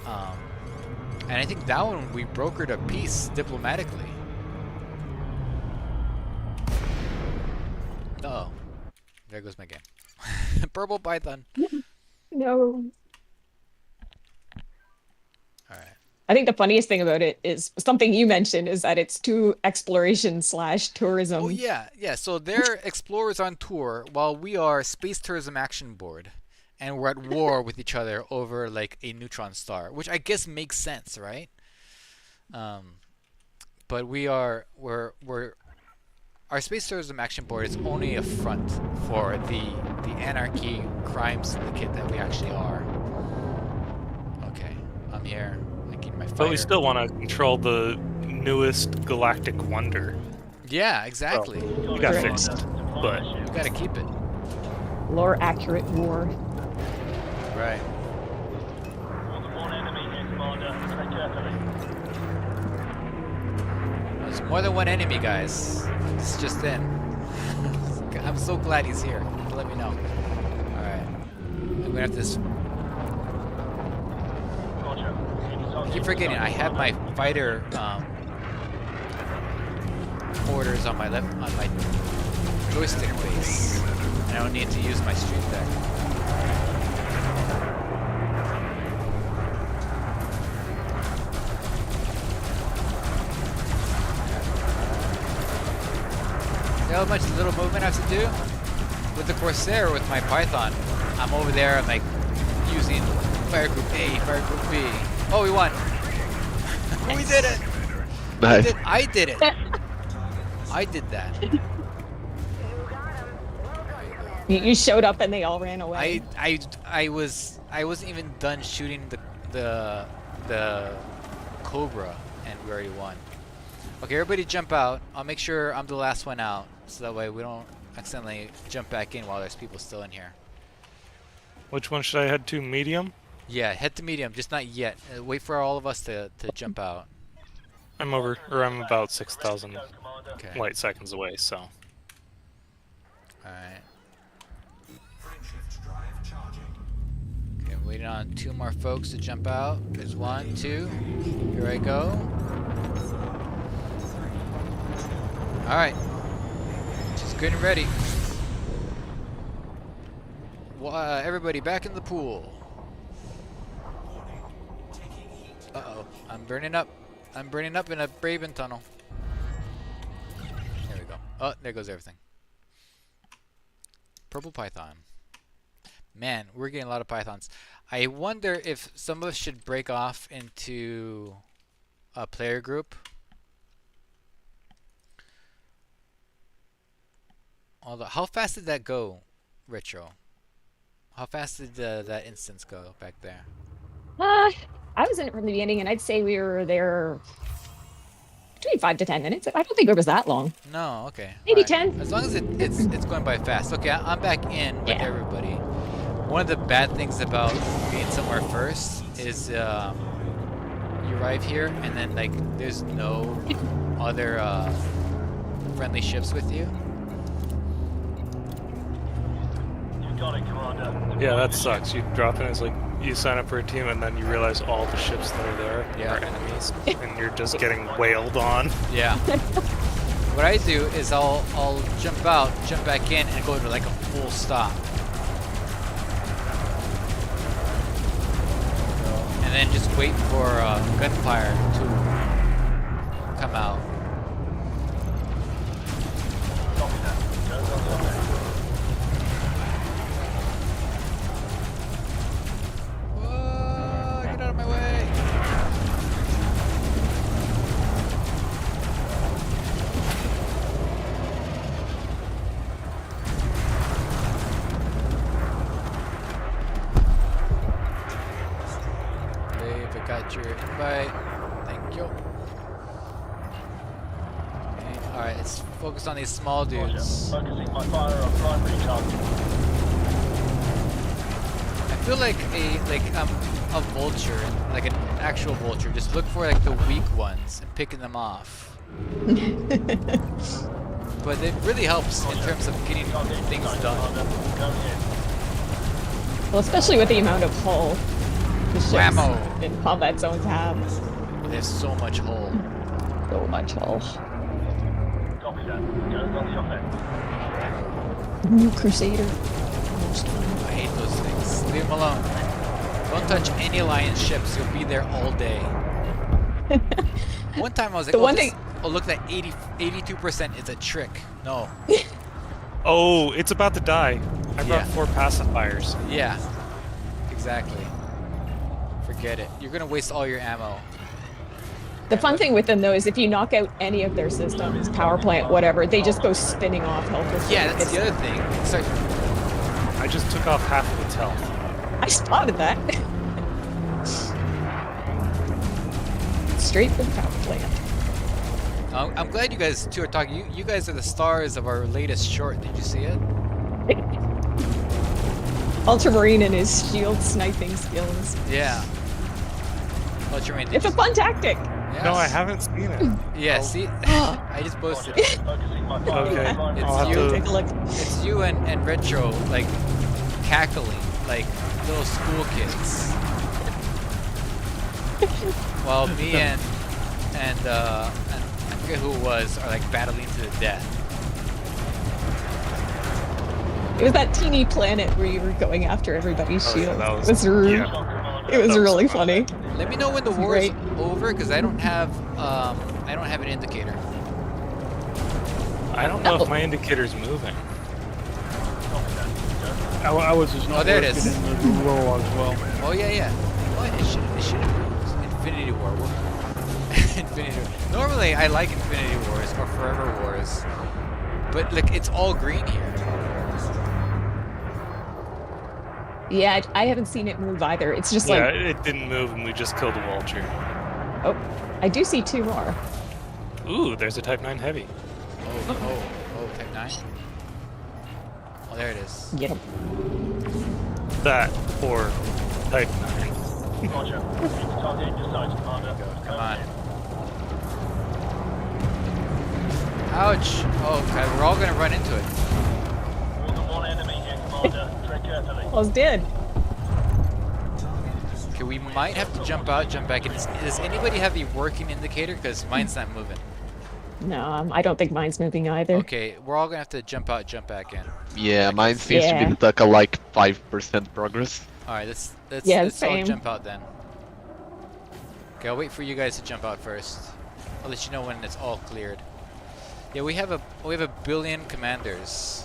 And I think that one we brokered a peace diplomatically. Uh-oh. There goes my game. Purple Python. No. Alright. I think the funniest thing about it is something you mentioned is that it's too exploration/tourism. Oh yeah, yeah. So they're explorers on tour while we are Space Tourism Action Board. And we're at war with each other over like a neutron star, which I guess makes sense, right? But we're our Space Tourism Action Board is only a front for the anarchy crime syndicate that we actually are. Okay, I'm here. Making my fighter. But we still want to control the newest galactic wonder. Yeah, exactly. Well, you got fixed, but we gotta keep it. Lore accurate war. Right. There's more than one enemy, guys. It's just in. I'm so glad he's here. Let me know. Alright. I'm gonna have this. I keep forgetting, I have my fighter orders on my joystick base. And I don't need to use my stream deck. See how much little movement I have to do? With the Corsair, with my Python, I'm over there, I'm like using Fire Group A, Fire Group B. Oh, we won! We did it! Nice. I did it! I did that. You showed up and they all ran away. I wasn't even done shooting the Cobra and we already won. Okay, everybody jump out. I'll make sure I'm the last one out, so that way we don't accidentally jump back in while there's people still in here. which one should I head to? Medium? Yeah, head to medium, just not yet. Wait for all of us to jump out. I'm I'm about 6,000 Okay. light seconds away, so. Alright. Okay, I'm waiting on 2 more folks to jump out. There's 1, 2. Here I go. Alright. Just getting ready. Everybody back in the pool. Uh-oh. I'm burning up. I'm burning up in a Braven tunnel. There we go. Oh, there goes everything. Purple Python. Man, we're getting a lot of Pythons. I wonder if some of us should break off into a player group. Although, how fast did that go, Retro? How fast did that instance go back there? I was in it from the beginning, and I'd say we were there between 5 to 10 minutes. I don't think it was that long. No, okay. Maybe Alright. 10. As long as it's going by fast. Okay, I'm back in with everybody. One of the bad things about being somewhere first is you arrive here and then like there's no other friendly ships with you. Yeah, that sucks. You drop in as like you sign up for a team and then you realize all the ships that are there are enemies, and you're just getting wailed on. Yeah. What I do is I'll jump out, jump back in, and go to like a full stop, and then just wait for gunfire to come out. Get out of my way! Accept your invite. Thank you. Okay, alright, let's focus on these small dudes. Focusing my fire on primary target. I feel like a vulture, like an actual vulture. Just look for like the weak ones and picking them off. But it really helps in terms of getting things done. Well, especially with the amount of hull the ships Whammo. in combat zones have. There's so much hull. So much hull. Copy that. Goes on the offense. New Crusader. I hate those things. Leave them alone. Don't touch any Alliance ships. You'll be there all day. One time I was like, The one thing- oh look, that 82% is a trick. No. Oh, it's about to die. I Yeah. brought 4 pacifiers. Yeah. Exactly. Forget it. You're gonna waste all your ammo. The fun thing with them, though, is if you knock out any of their systems, power plant, whatever, they just go spinning off helplessly. Yeah, that's the other thing. Start, I just took off half of its health. I spotted that. Straight from power plant. I'm glad you guys two are talking. You guys are the stars of our latest short. Did you see it? Ultramarine and his shield sniping skills. Yeah. Ultramarine. did It's a you- fun tactic. Yeah. No, I haven't seen it. Yeah, see? I just posted it. Focusing my fire Okay. on primary I'll have you. to. Take a look. It's you and Retro, like, cackling, like little school kids. While me and I forget who it was, are like battling to the death. It was that teeny planet where you were going after everybody's Oh, yeah, shield. that It was- was, yeah. it was That was really fun. funny. Let me know when the That's war is great. over, because I don't have an indicator. I don't know if my indicator's moving. I was just not Oh, there it working is. in the roll as well. Oh yeah, yeah. What? It should have moved. Infinity War. Infinity War. Normally I like Infinity Wars or Forever Wars, but like it's all green here. Yeah, I haven't seen it move either. It's just Yeah, like, it didn't move and we just killed a vulture. oh, I do see 2 more. Ooh, there's a Type 9 Heavy. Oh, Type 9. Oh, there it is. Get him. That or Type 9. Roger. Target your sights, Commander. Come on. Ouch! Oh, okay, we're all gonna run into it. More than one enemy here, Commander. Tread carefully. Almost did. Okay, we might have to jump out, jump back in. Does anybody have the working indicator? Because mine's not moving. No, I don't think mine's moving either. Okay, we're all gonna have to jump out, jump back in. Yeah, mine seems to Yeah. be stuck at like 5% progress. All right, let's Yeah, all same. jump out then. Okay, I'll wait for you guys to jump out first. I'll let you know when it's all cleared. Yeah, we have a billion commanders,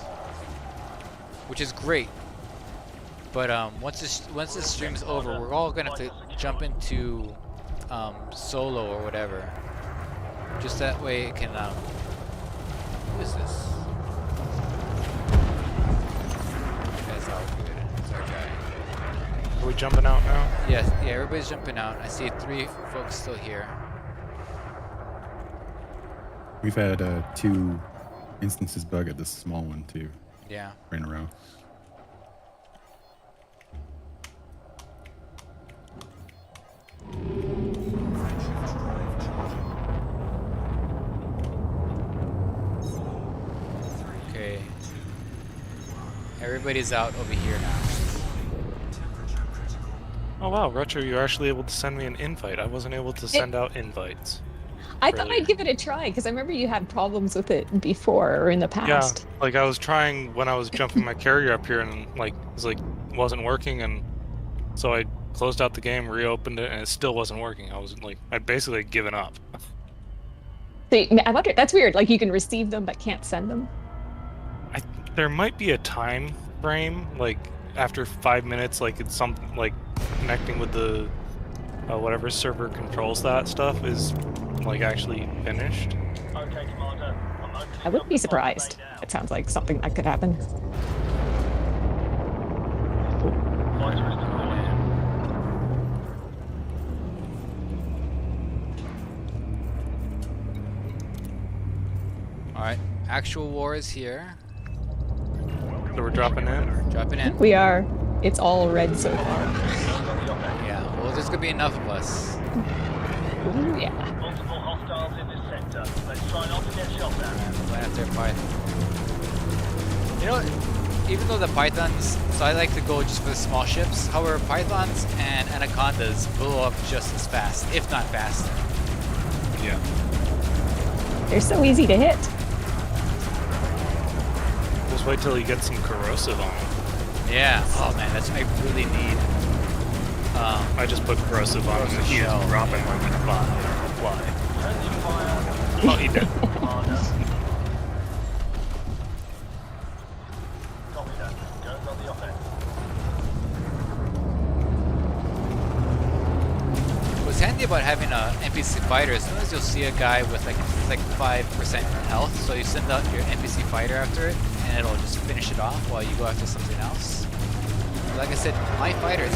which is great. But once this stream's over, we're all gonna have to jump into solo or whatever. Just that way it can. Who is this? This guy's all good. It's our guy. Are we jumping out now? Yes, yeah, everybody's jumping out. I see 3 folks still here. We've had 2 instances bug at this small one too, Yeah. right in a row. Okay. Everybody's out over here now. Oh wow, Retro, you're actually able to send me an invite. I wasn't able to send out invites. I thought Really? I'd give it a try because I remember you had problems with it before or in the Yeah, past. like I was trying when I was jumping my carrier up here and like it was like wasn't working, and so I closed out the game, reopened it, and it still wasn't working. I was like, I'd basically given up. See, I wonder, that's weird. Like you can receive them but can't send them. There might be a time frame, like after 5 minutes, like it's something like connecting with the whatever server controls that stuff is like actually finished. Okay, Commander. I'm opening I wouldn't up be the surprised. flight bay now. It sounds like something that could happen. Flight risk deployed. Alright, actual war is here. So we're dropping in. Dropping in. We are. It's all red so far. Yeah, well, there's gonna be enough of us. Ooh, yeah. Multiple hostiles in this sector. Let's try not to get shot at. Going after Python. You know what? Even though the Pythons, so I like to go just for the small ships. However, Pythons and Anacondas blow up just as fast, if not faster. Yeah. They're so easy to hit. Just wait till you get some corrosive on them. Yeah. Oh man, that's what I really need. I just put corrosive on him and he is Shell. dropping like a fly. Oh, he did. Copy that. Guns on the offense. What's handy about having a NPC fighter is sometimes you'll see a guy with like 5% health, so you send out your NPC fighter after it, and it'll just finish it off while you go after something else. But like I said, my fighter is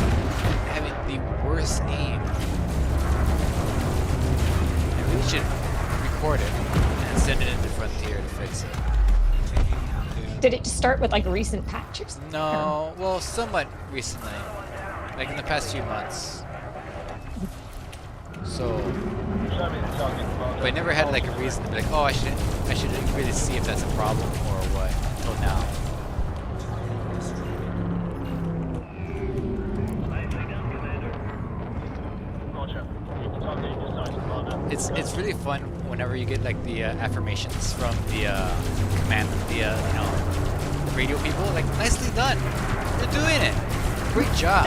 having the worst aim. I really should record it and send it into Frontier to fix it. Did it just start with like a recent patch or something? No, well, somewhat recently, like in the past few months. So, but I never had like a reason to be like, oh, I should really see if that's a problem or what until now. It's really fun whenever you get like the affirmations from the radio people. Like, nicely done, you're doing it, great job.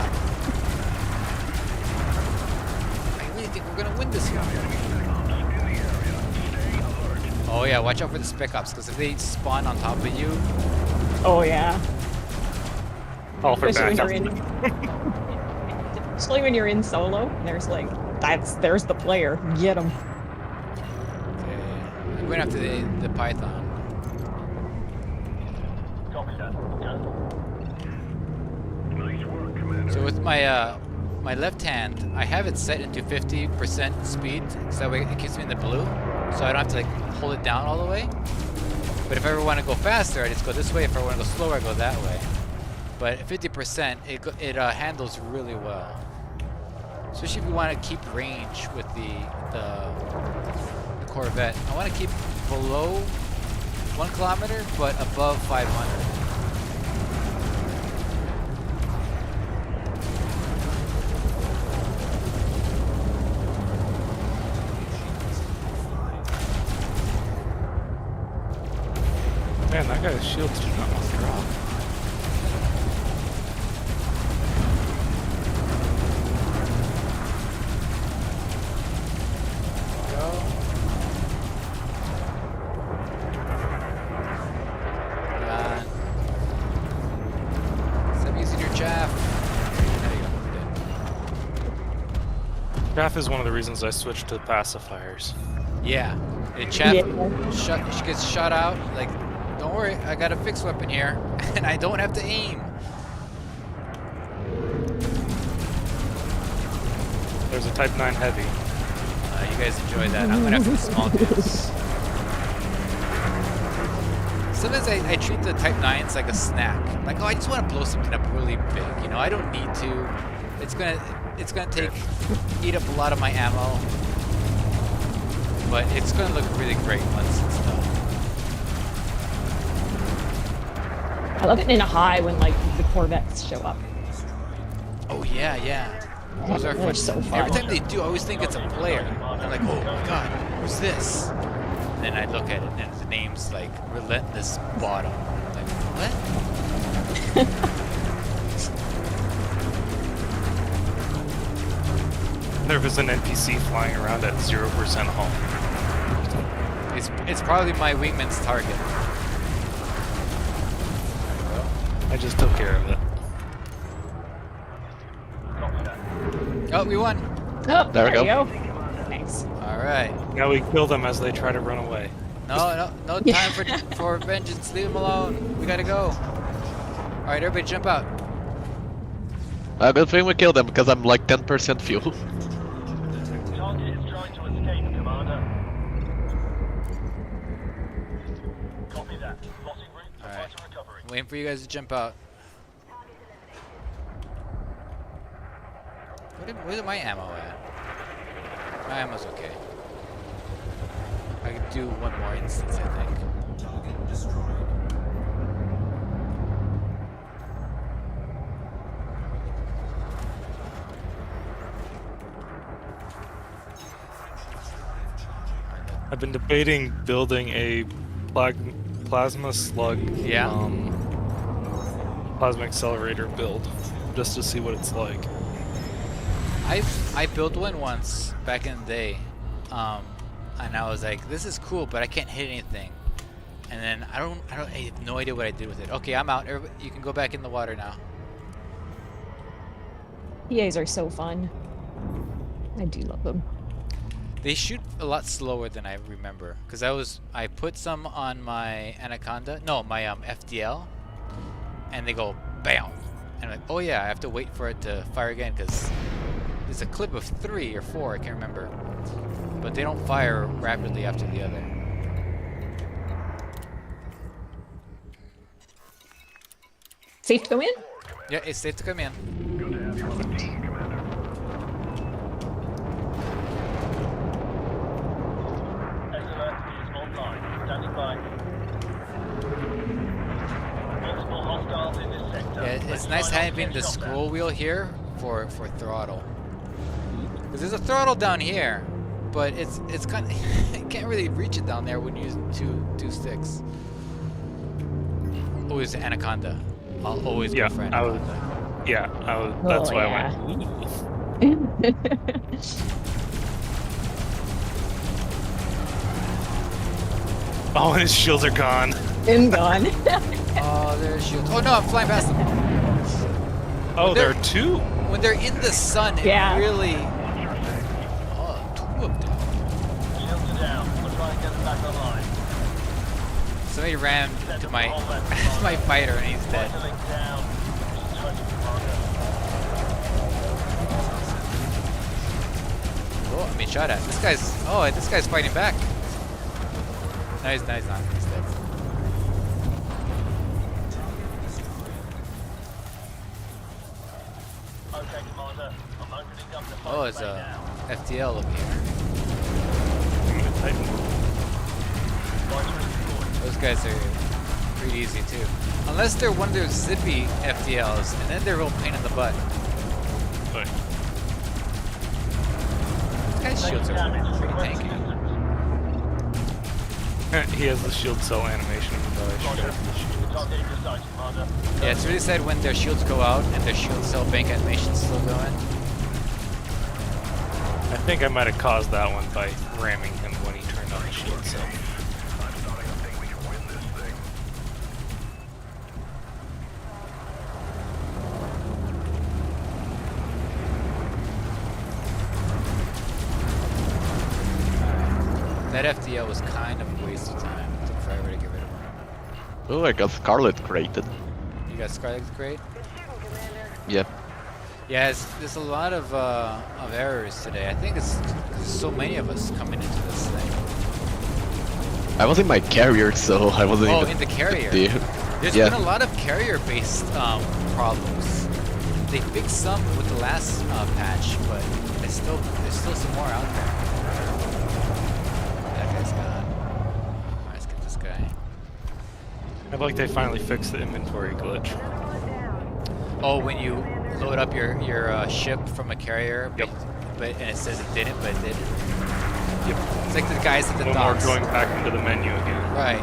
I really think we're gonna win this one. Oh yeah, watch out for the spec ops, because if they spawn on top of you, Oh yeah. All for Especially backup. when you're in. Especially when you're in solo, there's like there's the player. Get him. okay, I'm going after the Python. Copy that. Nice work, Commander. So with my my left hand, I have it set into 50% speed, so that way it keeps me in the blue, so I don't have to like hold it down all the way. But if I ever want to go faster, I just go this way. If I want to go slower, I go that way. But at 50%, it handles really well. Especially if you want to keep range with the Corvette. I want to keep below 1 kilometer, but above 500. Man, that guy's shields do not want to drop. Stop using your chaff. There you go. Giraffe is one of the reasons I switched to pacifiers. Yeah. Chaff Yeah. she gets shot out. Like, don't worry, I got a fixed weapon here, and I don't have to aim. There's a Type 9 Heavy. You guys enjoy that. I'm going after the small dudes. Sometimes I treat the Type 9s like a snack. Like, oh, I just want to blow something up really big. You know, I don't need to. It's gonna eat up a lot of my ammo, but it's gonna look really great once it's done. I love it in a high when like the Corvettes show up. Oh yeah, yeah. Those are They're fun. so fun. Every time they do, I always think it's a player. I'm like, oh my god, who's this? And then I look at it, and the name's like Relentless Bottom. I'm like, what? There was an NPC flying around at 0% hull. It's probably my wingman's target. I just took care of it. Oh, we won. Oh, There we you go. go. Nice. All right. Now we kill them as they try to run away. No time for vengeance. Leave them alone. We gotta go. All right, everybody, jump out. Good thing we killed them because I'm like 10% fuel. Target is trying to escape, Commander. Alright. Waiting for you guys to jump out. Where's my ammo at? My ammo's okay. I can do one more instance, I think. I've been debating building a plasma slug, Yeah. Plasma accelerator build, just to see what it's like. I built one once back in the day, and I was like, this is cool, but I can't hit anything. And then I have no idea what I did with it. Okay, I'm out. You can go back in the water now. PAs are so fun. I do love them. They shoot a lot slower than I remember, because I put some on my Anaconda, no, my FDL, and they go bam, and I'm like, oh yeah, I have to wait for it to fire again, because there's a clip of 3 or 4, I can't remember, but they don't fire rapidly after the other. Safe to go in? Yeah, it's safe to come in. Good to have you on the team, Commander. Yeah, it's nice having the scroll wheel here for throttle. Because there's a throttle down here, but it's kind of you can't really reach it down there when using two sticks. Always Anaconda. I'll always go for Anaconda. That's why yeah. I went. Oh, and his shields are gone. And gone. Oh, there's shields. Oh no, I'm flying past them. Oh, there are 2. When they're in the sun, it Yeah. really. Oh, 2 of them. Somebody ran to my my fighter and he's dead. Oh, I'm being shot at. This guy's fighting back. No, he's not. He's dead. Oh, it's a FTL over here. Those guys are pretty easy too. Unless they're one of those zippy FTLs, and then they're a real pain in the butt. But These guys' shields are pretty tanky. he has the shield cell animation. Yeah, it's really sad when their shields go out and their shield cell bank animation's still going. I think I might have caused that one by ramming him when he turned on the shield cell. I'm starting to think we can win this thing. That FTL was kind of a waste of time. It took forever to get rid of him. Oh, I got Scarlet created. You got Scarlet's great? Yep. Yeah, there's a lot of errors today. I think it's there's so many of us coming into this thing. I was in my carrier, so I wasn't Oh, even in the carrier. there. There's been a lot of carrier-based problems. They fixed some with the last patch, but there's still some more out there. That guy's gone. Alright, let's get this guy. I like they finally fixed the inventory glitch. Oh, when you load up your ship from a carrier, Yep. and it says it didn't, but it did. Yep. It's like the guys at the No more docks. going back into the menu again. Right.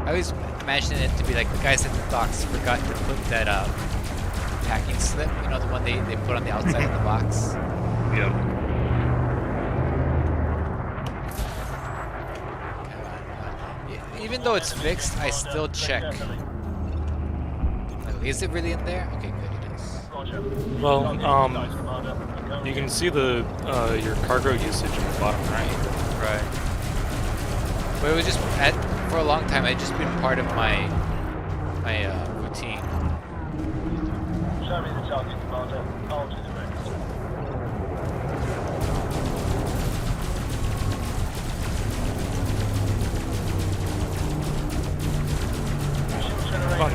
I always imagine it to be like the guys at the docks forgot to put that packing slip, you know, the one they put on the outside of the box. Yep. Even though it's fixed, I still check. Like, is it really in there? Okay, good, it is. Well, you can see the your cargo usage in the bottom right. Right. But it was just for a long time. It just been part of my routine. Show me the target, Commander. I'll do the rest.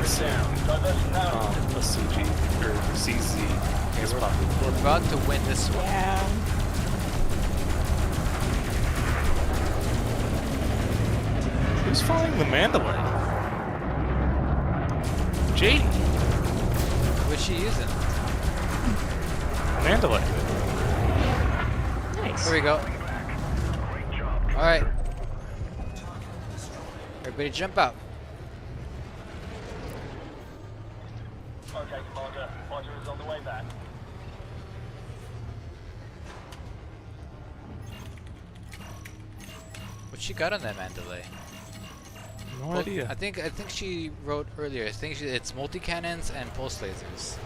soon, a CG or CZ is possible. We're about to win this one. Yeah. Who's flying the Mandalay? JD. What's she using? Mandalay. Nice. Here we go. Alright. Everybody jump out. Okay, Commander. Roger is on the way back. What she got on that Mandalay? No idea. I think she wrote earlier. I think it's multi-cannons and pulse lasers.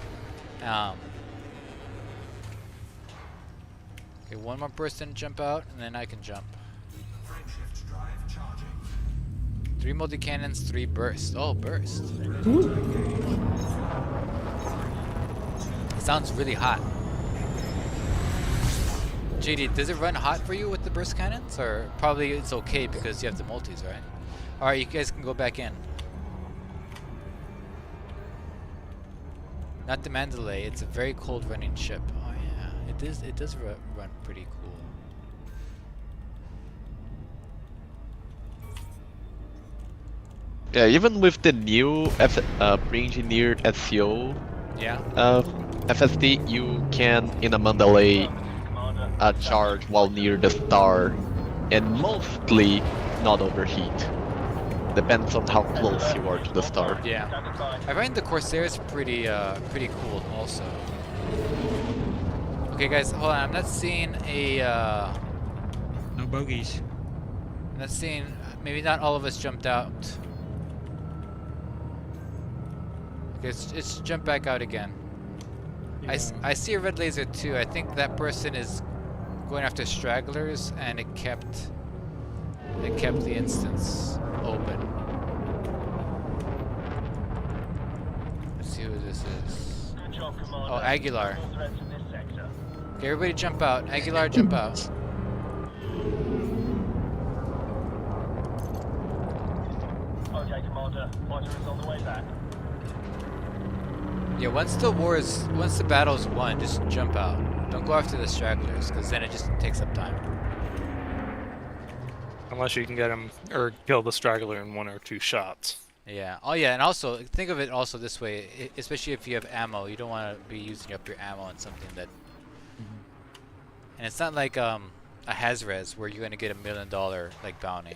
Okay, one more person jump out, and then I can jump. 3 multi-cannons, 3 burst. Oh, burst. Sounds really hot. JD, does it run hot for you with the burst cannons? Or probably it's okay because you have the multis, right? Alright, you guys can go back in. Not the Mandalay, it's a very cold running ship. Oh yeah, it does run pretty cool. Yeah, even with the new pre-engineered SEO Yeah. FSD, you can, in a Mandalay, charge while near the star, and mostly not overheat. Depends on how close you are to the star. Yeah. I find the Corsair is pretty cool also. Okay guys, hold on, I'm not seeing a No bogeys. I'm not seeing, maybe not all of us jumped out. Okay, let's jump back out again. I see a red laser too. I think that person is going after stragglers, and it kept the instance open. Let's see who this is. Good job, Commander. Oh, Aguilar. No threats in this sector. Okay, everybody jump out. Aguilar, jump out. Okay, Commander. Roger is on the way back. Yeah, once the battle's won, just jump out. Don't go after the stragglers, because then it just takes up time. Unless you can get him or kill the straggler in 1 or 2 shots. Yeah. Oh yeah, and also think of it also this way, especially if you have ammo, you don't want to be using up your ammo on something that. And it's not like a Hazres where you're gonna get $1 million like bounty.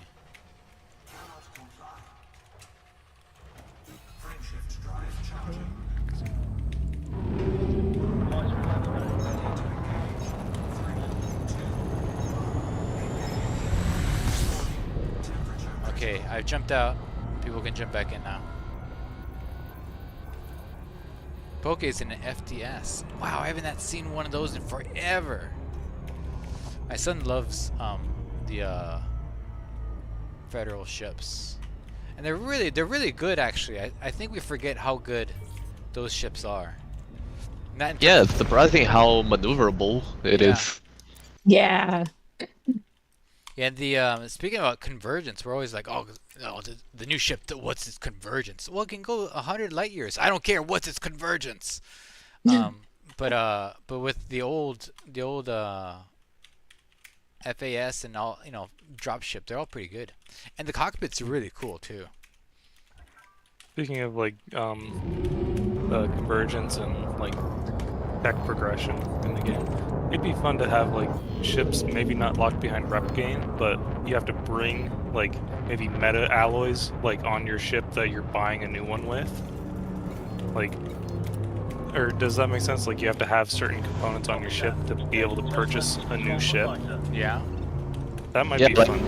Okay, I've jumped out. People can jump back in now. Poke's in an FTS. Wow, I haven't seen one of those in forever. My son loves the federal ships, and they're really good actually. I think we forget how good those ships are. Yeah, it's surprising how maneuverable it is. Yeah. Yeah, the speaking about convergence, we're always like, oh, the new ship, what's its convergence? Well, it can go 100 light years. I don't care. What's its convergence? But with the old FAS and all, dropship, they're all pretty good, and the cockpits are really cool too. Speaking of like convergence and like tech progression in the game, it'd be fun to have like ships maybe not locked behind rep gain, but you have to bring like maybe meta alloys like on your ship that you're buying a new one with. Like, or does that make sense? Like you have to have certain components on your ship to be able to purchase a new ship. Yeah. That might Yeah, be like- fun.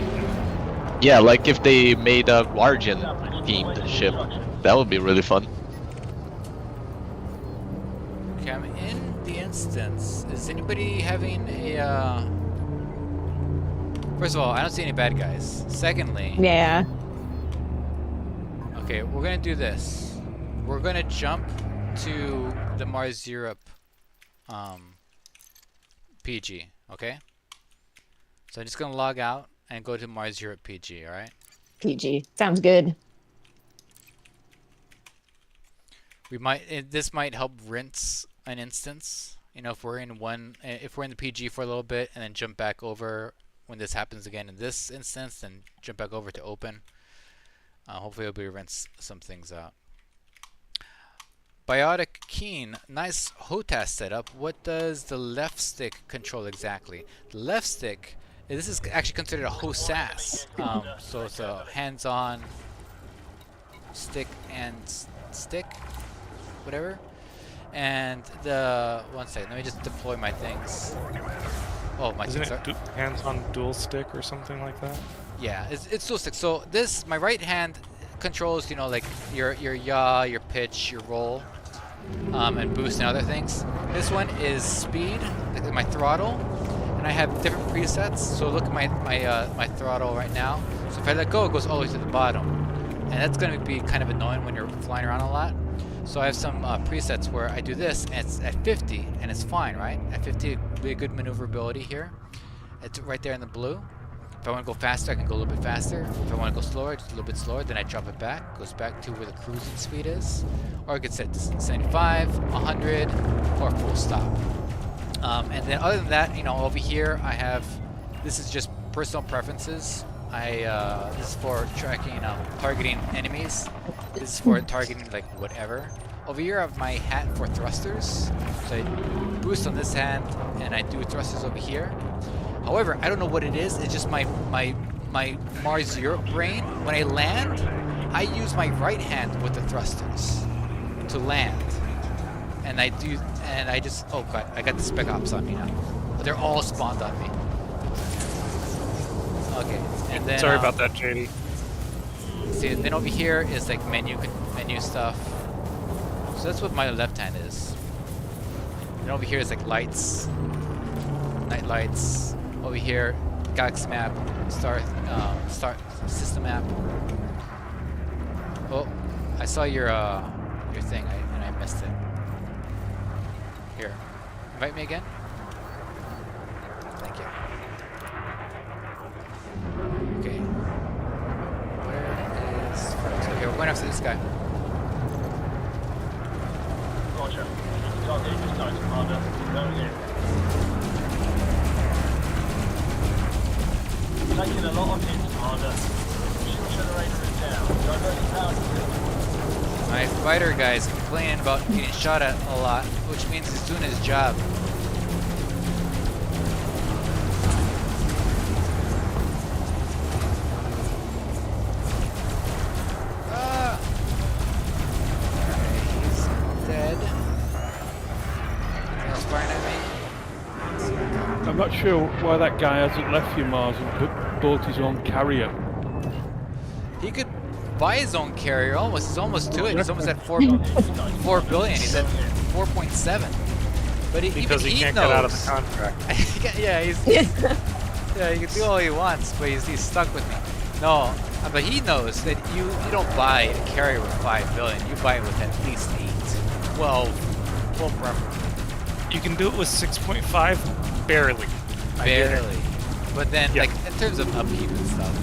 Yeah, like if they made a Guardian themed ship, that would be really fun. Okay, I'm in the instance. Is anybody having a? First of all, I don't see any bad guys. Secondly, Yeah. okay, we're gonna do this. We're gonna jump to the Mars Europe PG, okay? So I'm just gonna log out and go to Mars Europe PG, alright? PG. Sounds good. This might help rinse an instance. You know, if we're in the PG for a little bit and then jump back over when this happens again in this instance, then jump back over to open. Hopefully it'll be able to rinse some things out. Biotic Keen, nice HOTAS setup. What does the left stick control exactly? The left stick, this is actually considered a HOSAS. So it's a hands-on stick and stick, whatever. And one second, let me just deploy my things. Oh, my Isn't things it hands-on dual stick or something like that? Yeah, it's dual stick. So my right hand controls, you know, like your yaw, your pitch, your roll, and boost and other things. This one is speed, like my throttle, and I have different presets. So look at my throttle right now. So if I let go, it goes all the way to the bottom, and that's going to be kind of annoying when you're flying around a lot. So I have some presets where I do this, and it's at 50, and it's fine, right? At 50, it'll be a good maneuverability here. It's right there in the blue. If I want to go faster, I can go a little bit faster. If I want to go slower, just a little bit slower. Then I drop it back. Goes back to where the cruising speed is. Or I could set to 75, 100, or full stop. And then other than that, you know, over here I have, this is just personal preferences. This is for tracking, targeting enemies. This is for targeting like whatever. Over here I have my hat for thrusters. So I boost on this hand, and I do thrusters over here. However, I don't know what it is. It's just my Mars Europe brain. When I land, I use my right hand with the thrusters to land, and I just, oh god, I got the Spec Ops on me now. They're all spawned on me. Okay, and then Sorry about that, JD. See, then over here is like menu stuff. So that's what my left hand is. And over here is like lights, night lights. Over here, Galaxy map, start system map. Oh, I saw your thing and I missed it. Here, invite me again. Thank you. Okay. Where is? Okay, we're going after this guy. Roger. Target is tight, Commander. Going in. Taking a lot of hits, Commander. Shield generator is down. Diverting power to the My fighter guy is complaining about getting shot at a lot, which means he's doing his job. He's dead. Anything else firing at me? I'm not sure why that guy hasn't left you, Mars, and bought his own carrier. He could buy his own carrier. He's almost to it. He's almost at 4 billion. He's at 4.7. But Because even he can't knows. get out of the contract. Yeah, yeah, he can do all he wants, but he's stuck with me. No, but he knows that you don't buy a carrier with 5 billion. You buy it with at least 8, 12, 12 preferably. You can do it with 6.5, barely. Barely. But then, Yeah. like, in terms of upkeep and stuff.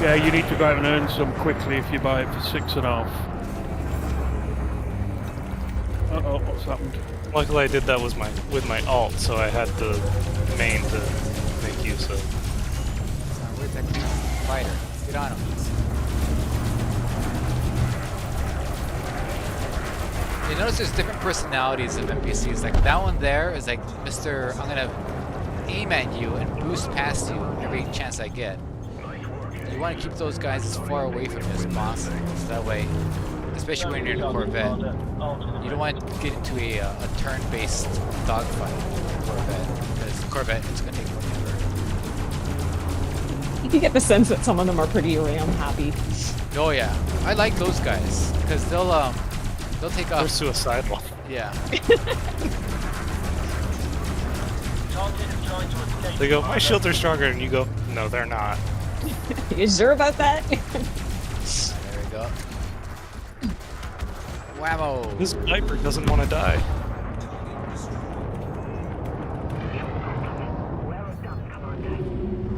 Yeah, you need to go out and earn some quickly if you buy it for 6.5. Uh-oh, what's happened? Luckily, I did that with my alt, so I had the main to make use of. Where's that fighter? Get on him. You notice there's different personalities of NPCs. Like that one there is like, Mr. I'm gonna aim at you and boost past you every chance I get. You want to keep those guys as far away from you as possible, so that way, especially when you're in a Corvette, you don't want to get into a turn-based dogfight with a Corvette, because Corvette is going to take forever. You can get the sense that some of them are pretty RAM happy. Oh yeah, I like those guys because they'll take They're off. suicidal. Yeah. They go, my shields are stronger, and you go, no, they're not. You sure about that? There we go. Whammo. This sniper doesn't want to die.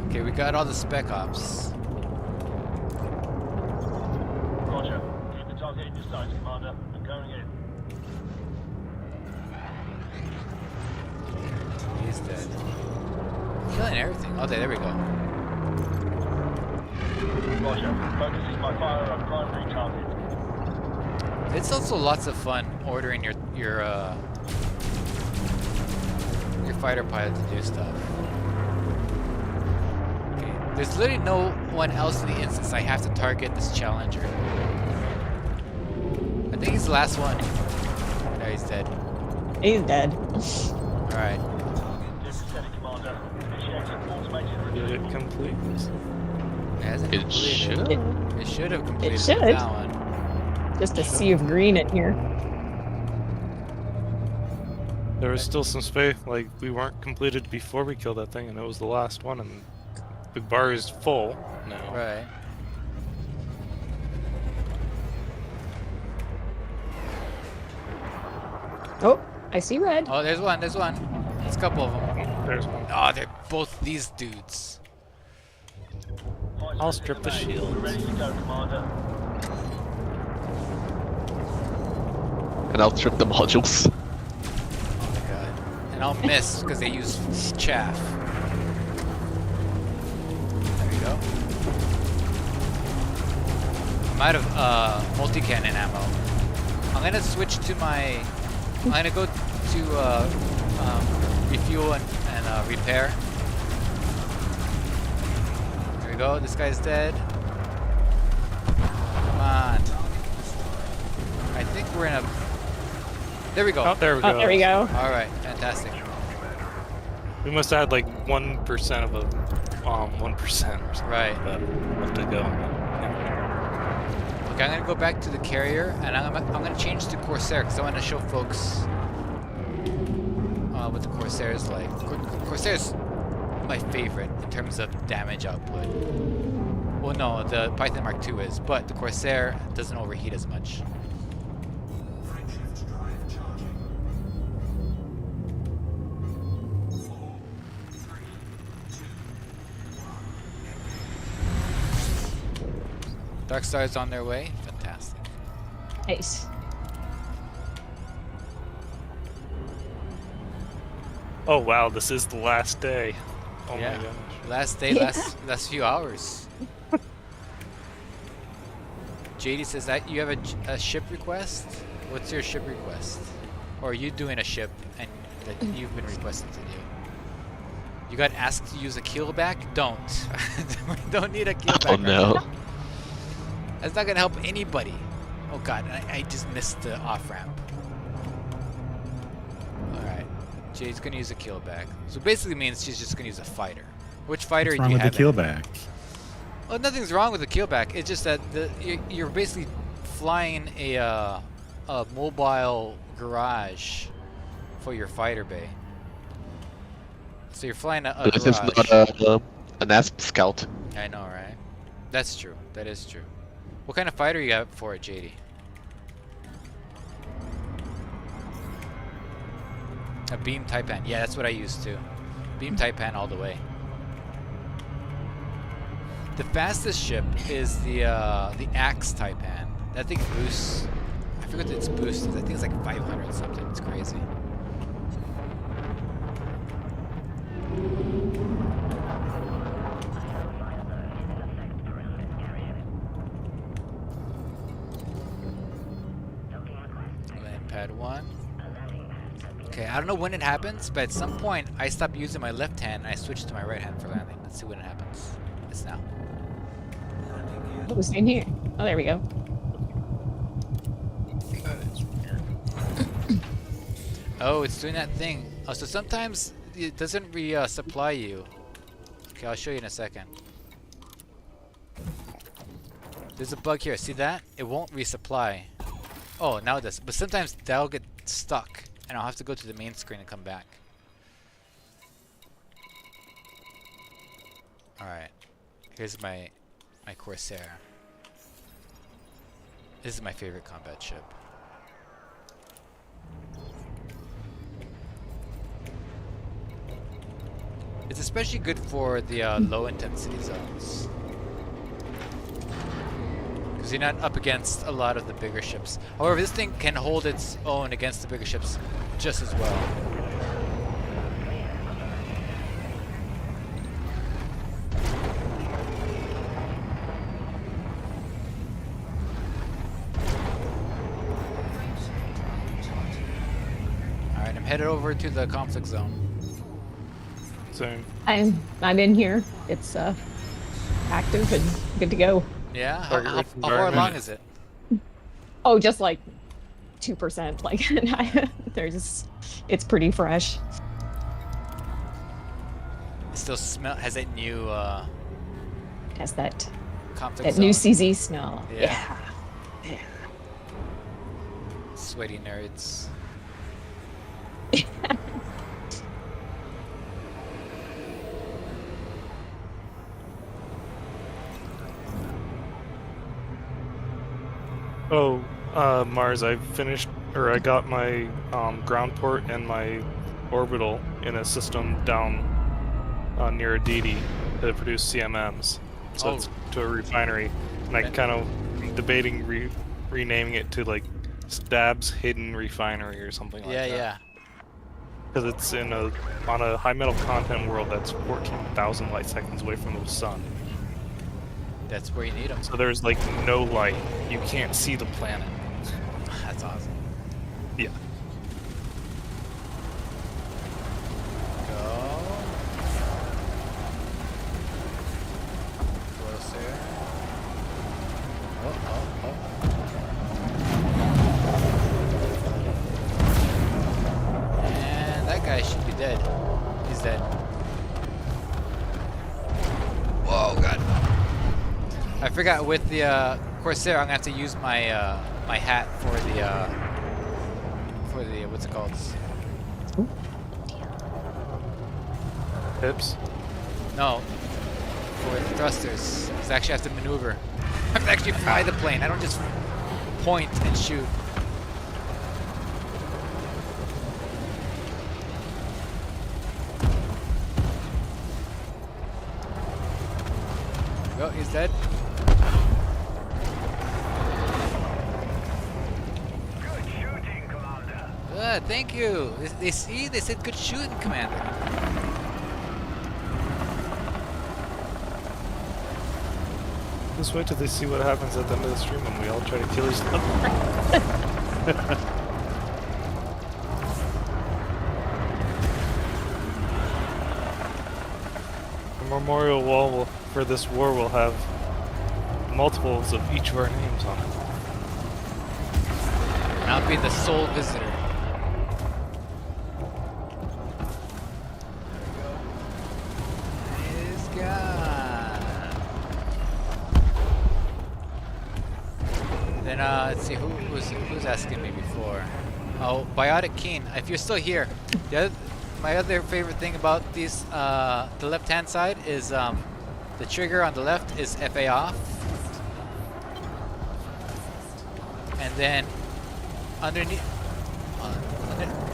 Okay, we got all the Spec Ops. Roger. Keep the target everything. Okay, there we go. Roger. Focusing my fire on primary target. It's also lots of fun ordering your fighter pilot to do stuff. Okay, there's literally no one else in the instance I have to target this Challenger. I think he's the last one. No, he's dead. He's dead. Alright. Lieutenant Commander, initiating automated Did retreat. it complete? It hasn't It completed. should. It should have completed It should. that one. Just a sea of green in here. There was still some space, like we weren't completed before we killed that thing, and it was the last one, and the bar is full now. Right. Oh, I see red. Oh, there's one. There's one. There's a couple of them. There's one. Oh, they're both these dudes. I'll strip the shield. We're ready to go, Commander. And I'll strip the modules. Oh my god. And I'll miss because they use chaff. There we go. I'm out of multi-cannon ammo. I'm gonna switch to my... I'm gonna go to refuel and repair. There we go. This guy's dead. Come on. I think we're in a... There we go. Oh, there we go. Oh, there we go. All right, fantastic. We must have had like 1% of a 1% or something. Right. But left to go. Yeah. Okay, I'm gonna go back to the carrier, and I'm gonna change to Corsair because I want to show folks what the Corsair is like. Corsair's my favorite in terms of damage output. Well, no, the Python Mark II is, but the Corsair doesn't overheat as much. Dark Star's on their way. Fantastic. Nice. Oh wow, this is the last day. Oh Yeah. my gosh. Last day, last few hours. JD says that you have a ship request? What's your ship request? Or are you doing a ship and that you've been requested to do? You got asked to use a keelback? Don't. Don't need a keelback. Oh no. That's not gonna help anybody. Oh god, I just missed the off-ramp. Alright. Jay's gonna use a keelback. So basically means she's just gonna use a fighter. Which fighter What's do wrong you with the have? keelback? Well, nothing's wrong with the keelback. It's just that you're basically flying a mobile garage for your fighter bay. So you're flying a This garage. is not an ASP scout. I know, right? That's true. That is true. What kind of fighter you got for it, JD? A beam Taipan. Yeah, that's what I use too. Beam Taipan all the way. The fastest ship is the Axe Taipan. That thing boosts. I forget what its boost is. I think it's like 500 something. It's crazy. Land pad 1. Okay, I don't know when it happens, but at some point I stop using my left hand and I switch to my right hand for landing. Let's see when it happens. It's now. What was in here? Oh, there we go. Oh, it's doing that thing. Oh, so sometimes it doesn't supply you. Okay, I'll show you in a second. There's a bug here. See that? It won't resupply. Oh, now it does. But sometimes that'll get stuck, and I'll have to go to the main screen and come back. All right. Here's my Corsair. This is my favorite combat ship. It's especially good for the low intensity zones. Because you're not up against a lot of the bigger ships. However, this thing can hold its own against the bigger ships just as well. headed over to the conflict zone. Same. I'm in here. It's active and good to go. Yeah? Target How rich far environment. along is it? Oh, just like 2%. Like it's pretty fresh. It still has that new It has that conflict new zone. CZ smell. Yeah. Yeah. Sweaty nerds. Oh, Mars, I got my ground port and my orbital in a system down near Aditi that produce CMMs. So it's to a refinery, and I kind of debating renaming it to like Stab's Hidden Refinery or something like that. Yeah. Because it's on a high metal content world that's 14,000 light seconds away from the sun. That's where you need them. So there's like no light. You can't see the planet. That's awesome. Yeah. Go. Closer. Oh. And that guy should be dead. He's dead. Whoa, God. I forgot with the Corsair, I'm gonna have to use my my hat for the what's it called? Hips. No, for the thrusters. Because I actually have to maneuver. I have to actually fly the plane. I don't just point and shoot. Oh, he's dead. Good shooting, Commander. Thank you. They said good shooting, Commander. Just wait till they see what happens at the end of the stream when we all try to kill each other. The memorial wall for this war will have multiples of each of our names on it. And I'll be the sole visitor. He's gone. Then let's see who's asking me before. Oh, Biotic Keen. If you're still here, my other favorite thing about these the left-hand side is the trigger on the left is FA off, and then underneath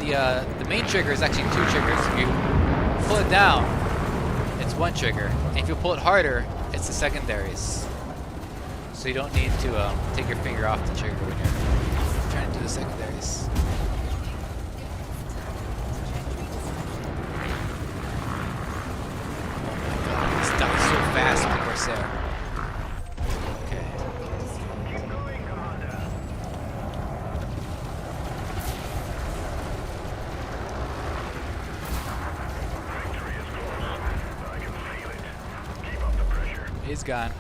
the main trigger is actually two triggers. If you pull it down, it's one trigger, and if you pull it harder, it's the secondaries. So you don't need to take your finger off the trigger when you're trying to do the secondaries. This dies so fast with Corsair. Okay. Keep going, Commander. Victory is close. I can feel it. Keep up the pressure. He's gone.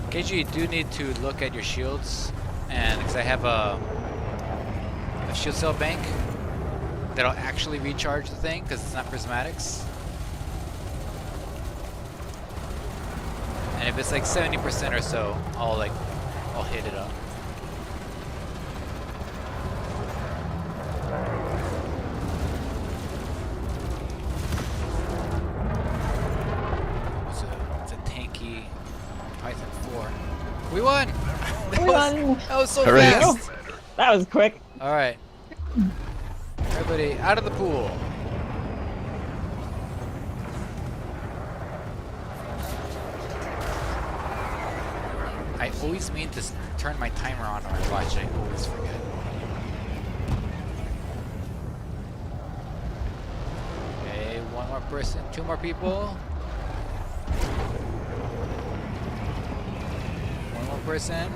Occasionally you do need to look at your shields, and because I have a shield cell bank that'll actually recharge the thing because it's not prismatics. And if it's like 70% or so, I'll hit it up. It's a tanky Python 4. We won! We won! That was so Hooray. fast! That was quick. Alright. Everybody out of the pool. I always mean to turn my timer on when I watch it. I always forget. Okay, one more person, two more people. One more person.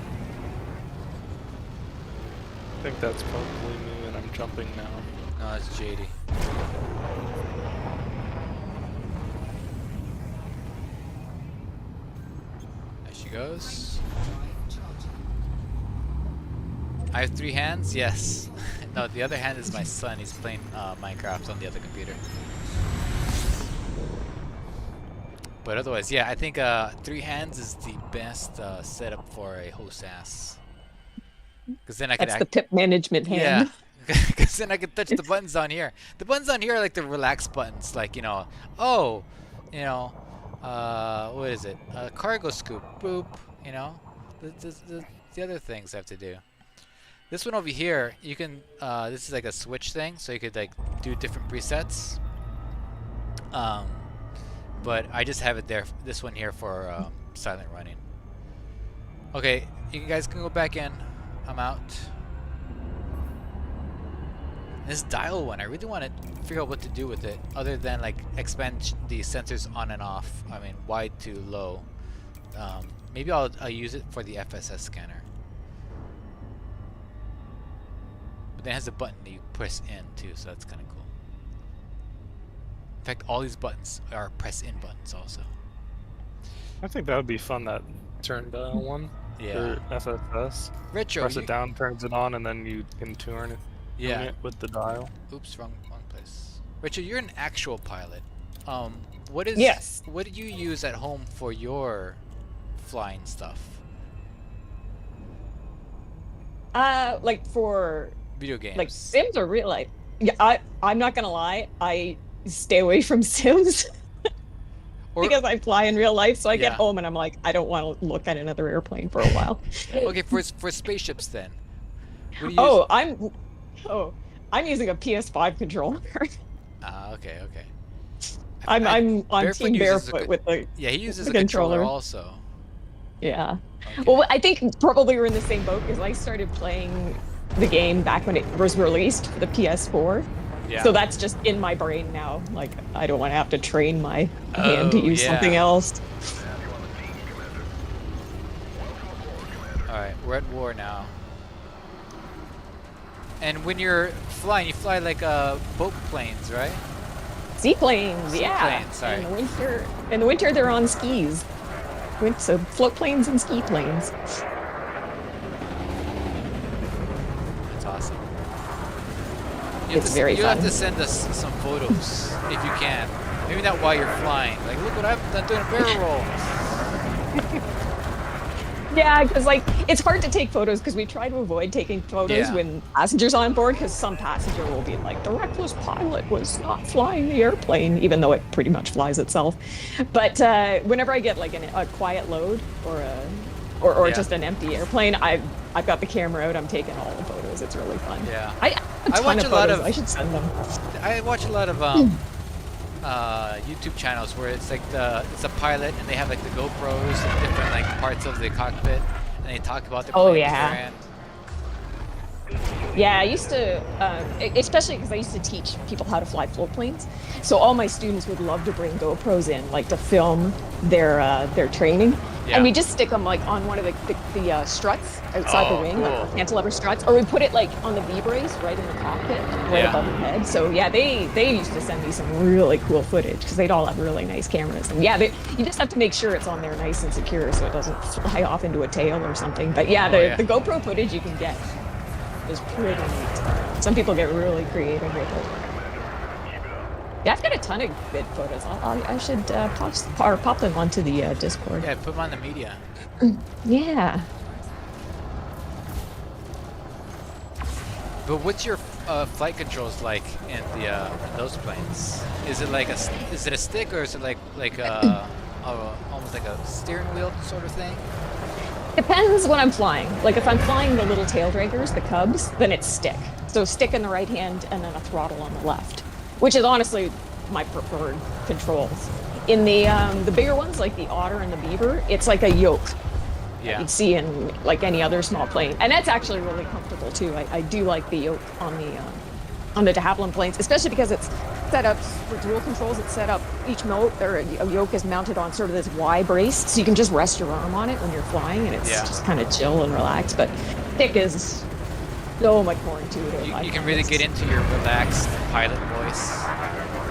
I think that's probably me, and I'm jumping now. No, it's JD. There she goes. I have 3 hands? Yes. No, the other hand is my son. He's playing Minecraft on the other computer. But otherwise, yeah, I think 3 hands is the best setup for a host ass. Because then I could That's the pip management hand. Yeah, because then I could touch the buttons on here. The buttons on here are like the relax buttons, like, you know, oh, you know, what is it? Cargo scoop, boop, you know, the other things I have to do. This one over here, you can, this is like a switch thing, so you could like do different presets. But I just have it there, this one here for silent running. Okay, you guys can go back in. I'm out. This dial one, I really want to figure out what to do with it, other than like expand the sensors on and off. I mean, wide to low. Maybe I'll use it for the FSS scanner. But then it has a button that you press in too, so that's kind of cool. In fact, all these buttons are press in buttons also. I think that would be fun, that turn dial one. Yeah. For FSS. Retro. Press it down, turns it on, and then you can tune it. Yeah. It with the dial. Oops, wrong place. Richard, you're an actual pilot. What is? Yes. What do you use at home for your flying stuff? Like for Video games. like Sims or real life? Yeah, I'm not gonna lie. I stay away from Sims. Because I fly in real life, so I get home and I'm like, I don't want to look at another airplane for a while. Okay, for spaceships then. What do you use? I'm using a PS5 controller. Okay. I'm on Team Barefoot with the he uses the a controller also. Yeah. Okay. Well, I think probably we're in the same boat because I started playing the game back when it was released for the PS4. Yeah. So that's just in my brain now. Like, I don't want to have to train my hand to use something else. Alright, we're at war now. And when you're flying, you fly like boat planes, right? Seaplanes, yeah. Seaplanes, sorry. In the winter, they're on skis. So float planes and ski planes. That's awesome. It's very fun. You have to send us some photos if you can. Maybe not while you're flying. Like, look what I've done doing a barrel roll. Yeah, because like it's hard to take photos because we try to avoid taking photos when passengers on board because some passenger will be like, the reckless pilot was not flying the airplane, even though it pretty much flies itself. But whenever I get like a quiet load or just an empty airplane, I've got the camera out. I'm taking all the photos. It's really fun. Yeah. I watch a lot of. I should send them. I watch a lot of YouTube channels where it's like it's a pilot and they have like the GoPros and different like parts of the cockpit and they talk about the plane they're in. Yeah, I used to, especially because I used to teach people how to fly float planes. So all my students would love to bring GoPros in, like to film their training. Yeah. And we just stick them like on one of the struts outside the wing, like the cantilever struts, or we put it like on the V-brace right in the cockpit, right above the head. So yeah, they used to send me some really cool footage because they'd all have really nice cameras. And yeah, you just have to make sure it's on there nice and secure so it doesn't fly off into a tail or something. But yeah, the GoPro footage you can get is pretty neat. Some people get really creative with it. Yeah, I've got a ton of good photos. I should pop them onto the Discord. Yeah, put them on the media. Yeah. But what's your flight controls like in those planes? Is it like a stick or is it like almost like a steering wheel sort of thing? Depends what I'm flying. Like if I'm flying the little tail draggers, the Cubs, then it's stick. So stick in the right hand and then a throttle on the left, which is honestly my preferred controls. In the bigger ones, like the Otter and the Beaver, it's like a yoke. Yeah. You'd see in like any other small plane, and that's actually really comfortable too. I do like the yoke on the de Havilland planes, especially because it's set up for dual controls. It's set up each a yoke is mounted on sort of this Y brace, so you can just rest your arm on it when you're flying, and it's just kind of chill and relaxed. But stick is so much more intuitive. You can really get into your relaxed pilot voice.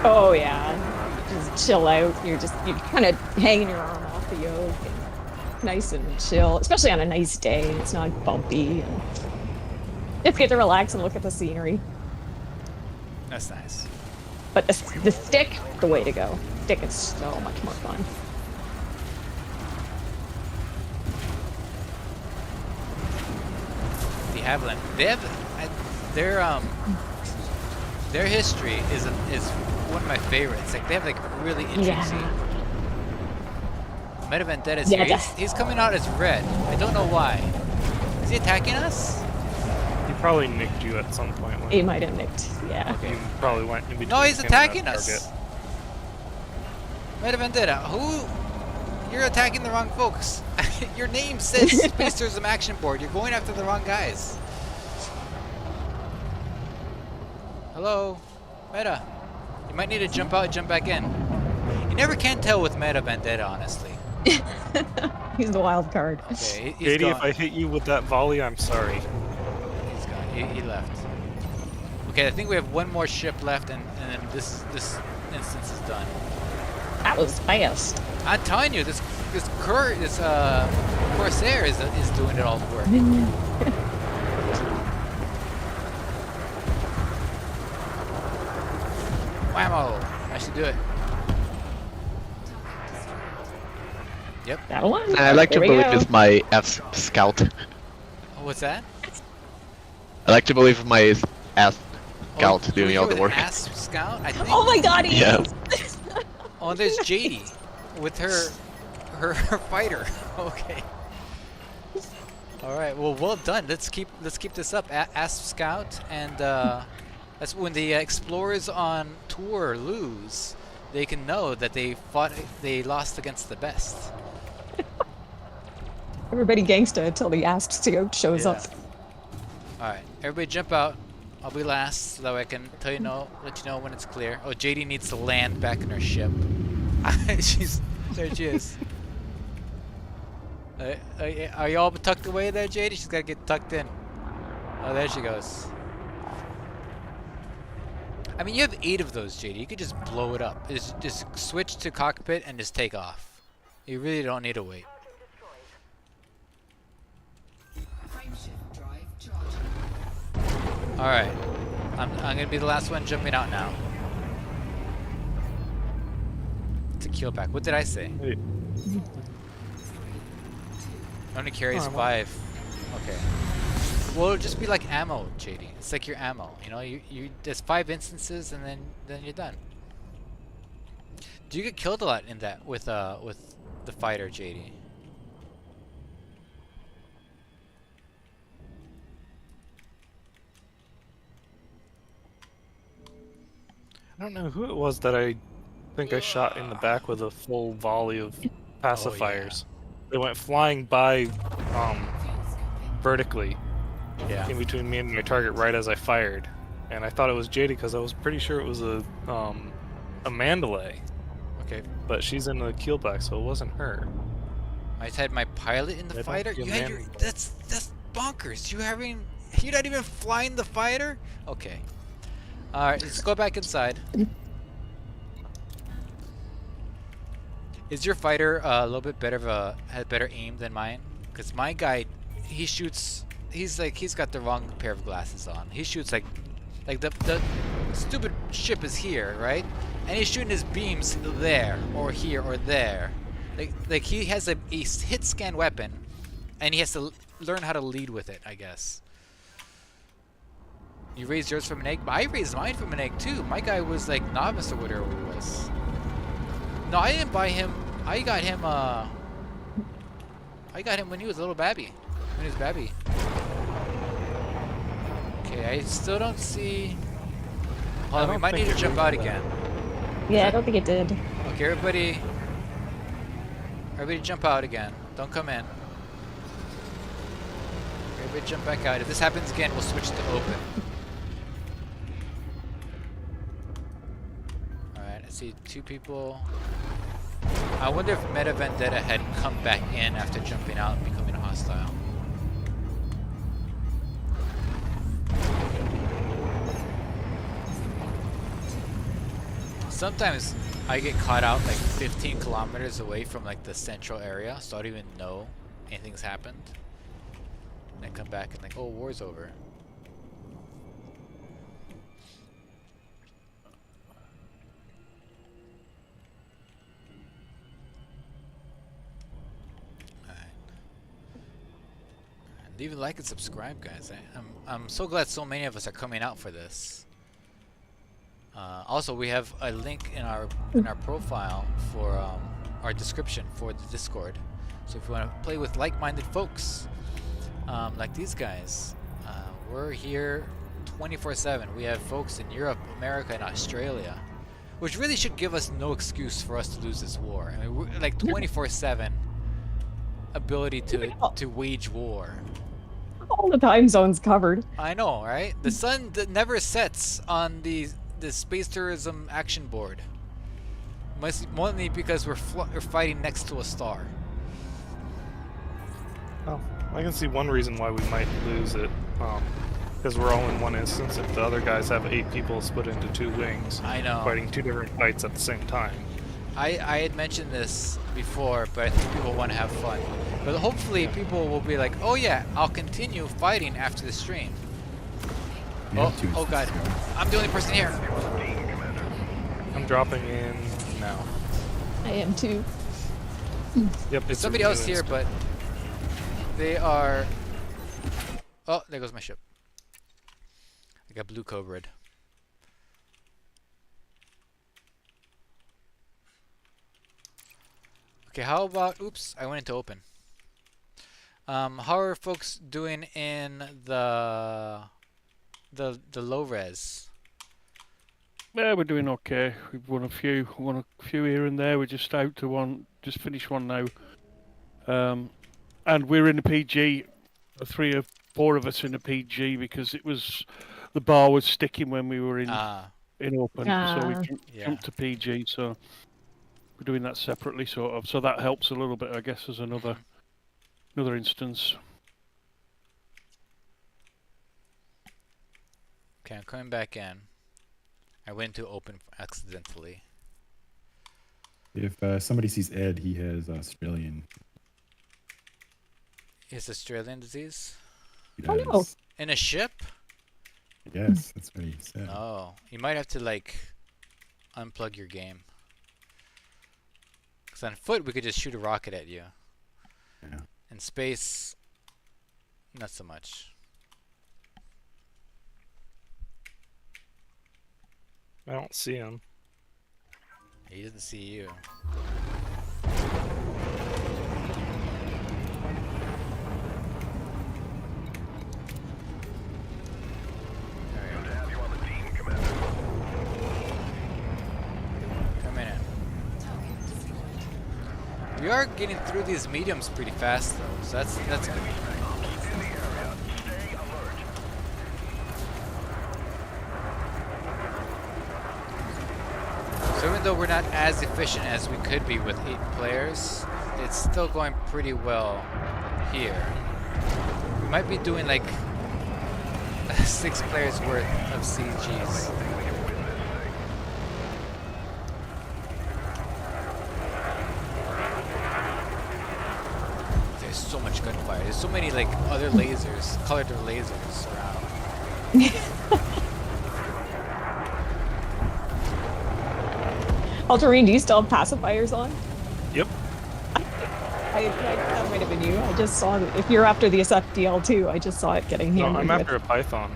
Oh yeah, just chill out. You're kind of hanging your arm off the yoke, and nice and chill. Especially on a nice day, it's not bumpy. And just get to relax and look at the scenery. That's nice. But the stick, the way to go. Stick is so much more fun. The Haviland, their history is one of my favorites. Like they have like really interesting. Meta Vendetta here. He's coming out as red. I don't know why. Is he attacking us? He probably nicked you at some point. He might have nicked. Yeah. Okay. You probably went in between. No, he's him attacking and that us. target. Meta Vendetta, who? You're attacking the wrong folks. Your name says Space Tourism Action Board. You're going after the wrong guys. Hello, Meta. You might need to jump out and jump back in. You never can tell with Meta Vendetta, honestly. He's the wild card. Okay, he's Katie, gone. if I hit you with that volley, I'm sorry. He's gone. He left. Okay, I think we have one more ship left, and then this instance is done. That was fast. I'm telling you, this Corsair is doing it all the work. Whammo! I should do it. Yep. That'll one. I like to believe it's my S Scout. Oh, what's that? I like to believe my S Scout Oh, doing all the work. Asp Scout? I think. Oh my god, he Yeah. is! Oh, there's JD with her fighter. Okay. All right. Well done. Let's keep this up. Asp Scout, and that's when the explorers on tour lose, they can know that they lost against the best. Everybody gangsta until the Asp Scout shows up. All right. Everybody jump out. I'll be last, so that way I can let you know when it's clear. Oh, JD needs to land back in her ship. There she is. Are you all tucked away there, JD? She's got to get tucked in. Oh, there she goes. I mean, you have 8 of those, JD. You could just blow it up. Just switch to cockpit and just take off. You really don't need to wait. All right, I'm gonna be the last one jumping out now. To keel back. What did I say? Only carries 5. Okay. Well, it'll just be like ammo, JD. It's like your ammo. You know, you there's 5 instances and then you're done. Do you get killed a lot in that with the fighter, JD? I don't know who it was that I think I shot in the back with a full volley of pacifiers. They went flying by vertically in between me and my target right as I fired. And I thought it was JD because I was pretty sure it was a Mandalay. Okay. But she's in the keelback, so it wasn't her. I just had my pilot in the fighter. You had your, that's bonkers. You're not even flying the fighter? Okay. Alright, let's go back inside. Is your fighter a little bit better had better aim than mine? Because my guy, he shoots, he's got the wrong pair of glasses on. He shoots like the stupid ship is here, right? And he's shooting his beams there, or here, or there. Like he has a hit scan weapon, and he has to learn how to lead with it, I guess. You raised yours from an egg? I raised mine from an egg too. My guy was like novice or whatever he was. No, I didn't buy him. I got him when he was a little babby. When he was babby. Okay, I still don't see. Hold on, we might need to jump out again. Yeah, I don't think it did. Okay, everybody jump out again. Don't come in. Everybody jump back out. If this happens again, we'll switch to open. Alright, I see 2 people. I wonder if Meta Vendetta had come back in after jumping out and becoming hostile. Sometimes I get caught out like 15 kilometers away from like the central area, so I don't even know anything's happened. And I come back and like, oh, war's over. Leave a like and subscribe, guys. I'm so glad so many of us are coming out for this. Also, we have a link in our profile for our description for the Discord. So if you want to play with like-minded folks like these guys, we're here 24/7. We have folks in Europe, America, and Australia, which really should give us no excuse for us to lose this war. I mean, we're like 24/7 ability to wage war. All the time zones covered. I know, right? The sun never sets on the space tourism action board. Mostly because we're fighting next to a star. Oh, I can see one reason why we might lose it. Because we're all in one instance. If the other guys have 8 people split into 2 wings, I know, fighting 2 different fights at the same time. I had mentioned this before, but I think people want to have fun. But hopefully people will be like, oh yeah, I'll continue fighting after the stream. Oh god, I'm the only person here. I'm dropping in now. I am too. Yep, it's somebody else here, but they are... Oh, there goes my ship. I got blue cobraed. Okay, how about... Oops, I went into open. How are folks doing in the low res? Yeah, we're doing okay. We've won a few here and there. We're just out to just finished one now. And we're in a PG. 3 or 4 of us in a PG because the bar was sticking when we were in open, so we jumped to PG. So we're doing that separately, sort of. So that helps a little bit, I guess, as another instance. Okay, I'm coming back in. I went to open accidentally. If somebody sees Ed, he has Australian. He has Australian disease? Oh no! In a ship? Yes, that's what he said. Oh, you might have to like unplug your game. Because on foot we could just shoot a rocket at you. Yeah. In space, not so much. I don't see him. He doesn't see you. Come in. We are getting through these mediums pretty fast though, so that's good. So even though we're not as efficient as we could be with 8 players, it's still going pretty well here. We might be doing like 6 players worth of CGs. There's so much gunfire. There's so many like other lasers, colored lasers around. Ultramarine, do you still have pacifiers on? Yep. That might have been you. I just saw that. If you're after the SFDL too, I just saw it getting hammered. No, I'm after a Python.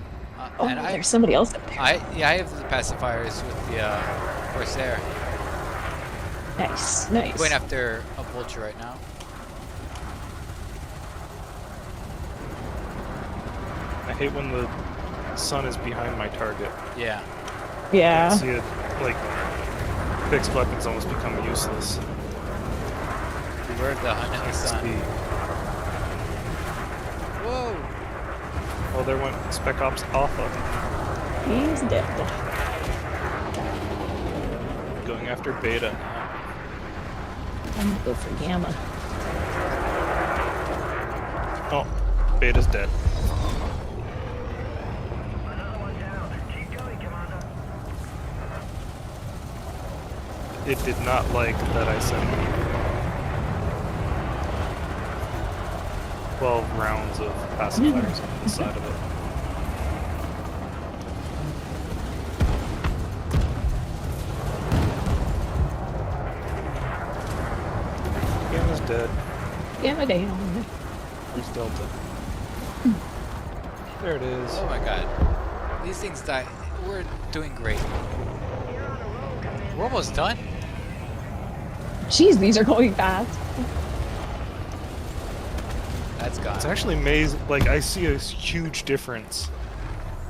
Oh, and there's somebody else up there. I have the pacifiers with the Corsair. Nice, nice. I'm going after a vulture right now. I hate when the sun is behind my target. Yeah. Yeah. I can see it, like, fixed weapons almost become useless. Beware the hunt in the sun. Whoa! Oh, there went Spec Ops Alpha. He's dead. Going after Beta. I'm gonna go for Gamma. Oh, Beta's dead. it did not like that I sent 12 rounds of pacifiers on the side of it. Gamma's dead. Gamma down. Where's Delta? There it is. Oh my god. These things die. We're doing great. We're almost done. Jeez, these are going fast. That's gone. It's actually amazing. Like, I see a huge difference.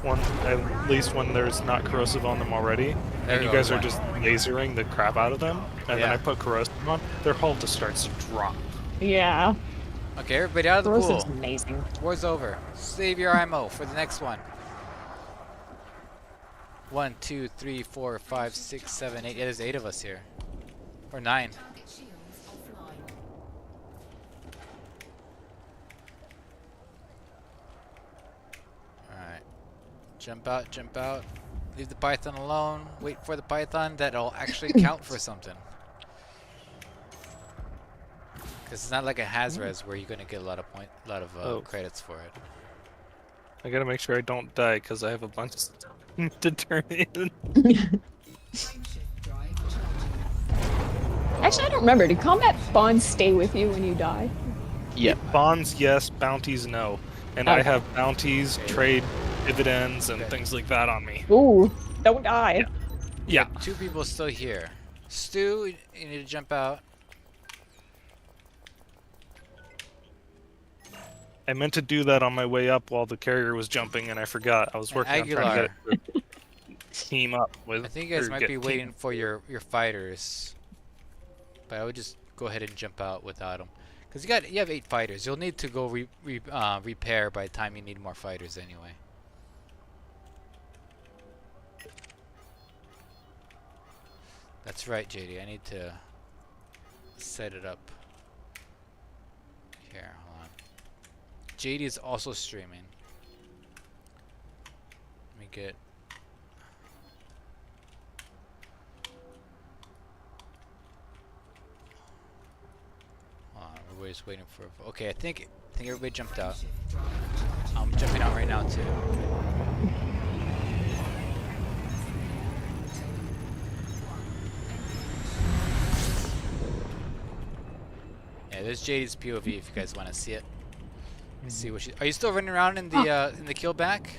At least when there's not corrosive on them already. And you guys are just lasering the crap out of them. And then I put corrosive on. Their hull just starts to drop. Yeah. Okay, everybody out of the Corrosive's pool. amazing. War's over. Save your ammo for the next one. 1, 2, 3, 4, 5, 6, 7, 8. Yeah, there's 8 of us here. Or 9. Alright. Jump out, jump out. Leave the python alone. Wait for the python. That'll actually count for something. Because it's not like a Hazres where you're gonna get a lot of credits for it. I gotta make sure I don't die because I have a bunch of stuff to turn in. Actually, I don't remember. Did combat bonds stay with you when you die? Yeah. Bonds, yes. Bounties, no. And I have bounties, trade dividends, and things like that on me. Ooh, don't die. Yeah. 2 people still here. Stu, you need to jump out. I meant to do that on my way up while the carrier was jumping, and I forgot. I was working on trying to get it to team up with. I think you guys might be waiting for your fighters, but I would just go ahead and jump out without them, because you have 8 fighters. You'll need to go repair by the time you need more fighters anyway. That's right, JD. I need to set it up. Here, hold on. JD is also streaming. Let me get. Hold on, everybody's waiting for. Okay, I think everybody jumped out. I'm jumping out right now too. Yeah, there's JD's POV if you guys want to see it. Let's see what she. Are you still running around in the kill back?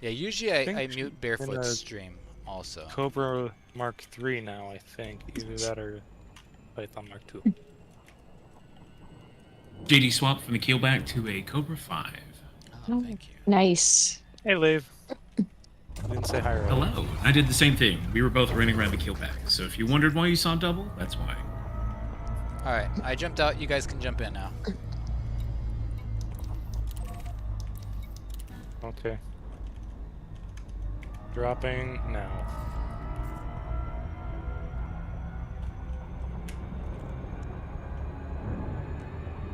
Yeah, usually I mute Barefoot's stream also. Cobra Mark III now, I think. Either that or Python Mark II. JD swapped from the keelback to a Cobra 5. Oh, thank you. Nice. Hey, Lave. I didn't say hi. Hello. I did the same thing. We were both running around the keelback. So if you wondered why you saw double, that's why. Alright, I jumped out. You guys can jump in now. Okay. Dropping now.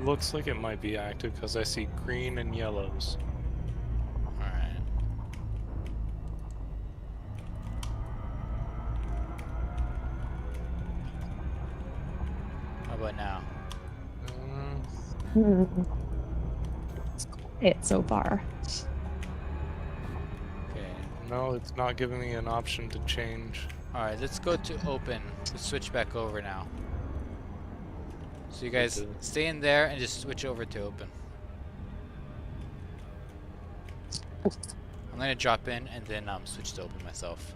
Looks like it might be active because I see green and yellows. Alright. How about now? It's quiet so far. Okay. No, it's not giving me an option to change. Alright, let's go to open. Let's switch back over now. So you guys stay in there and just switch over to open. I'm gonna drop in and then switch to open myself.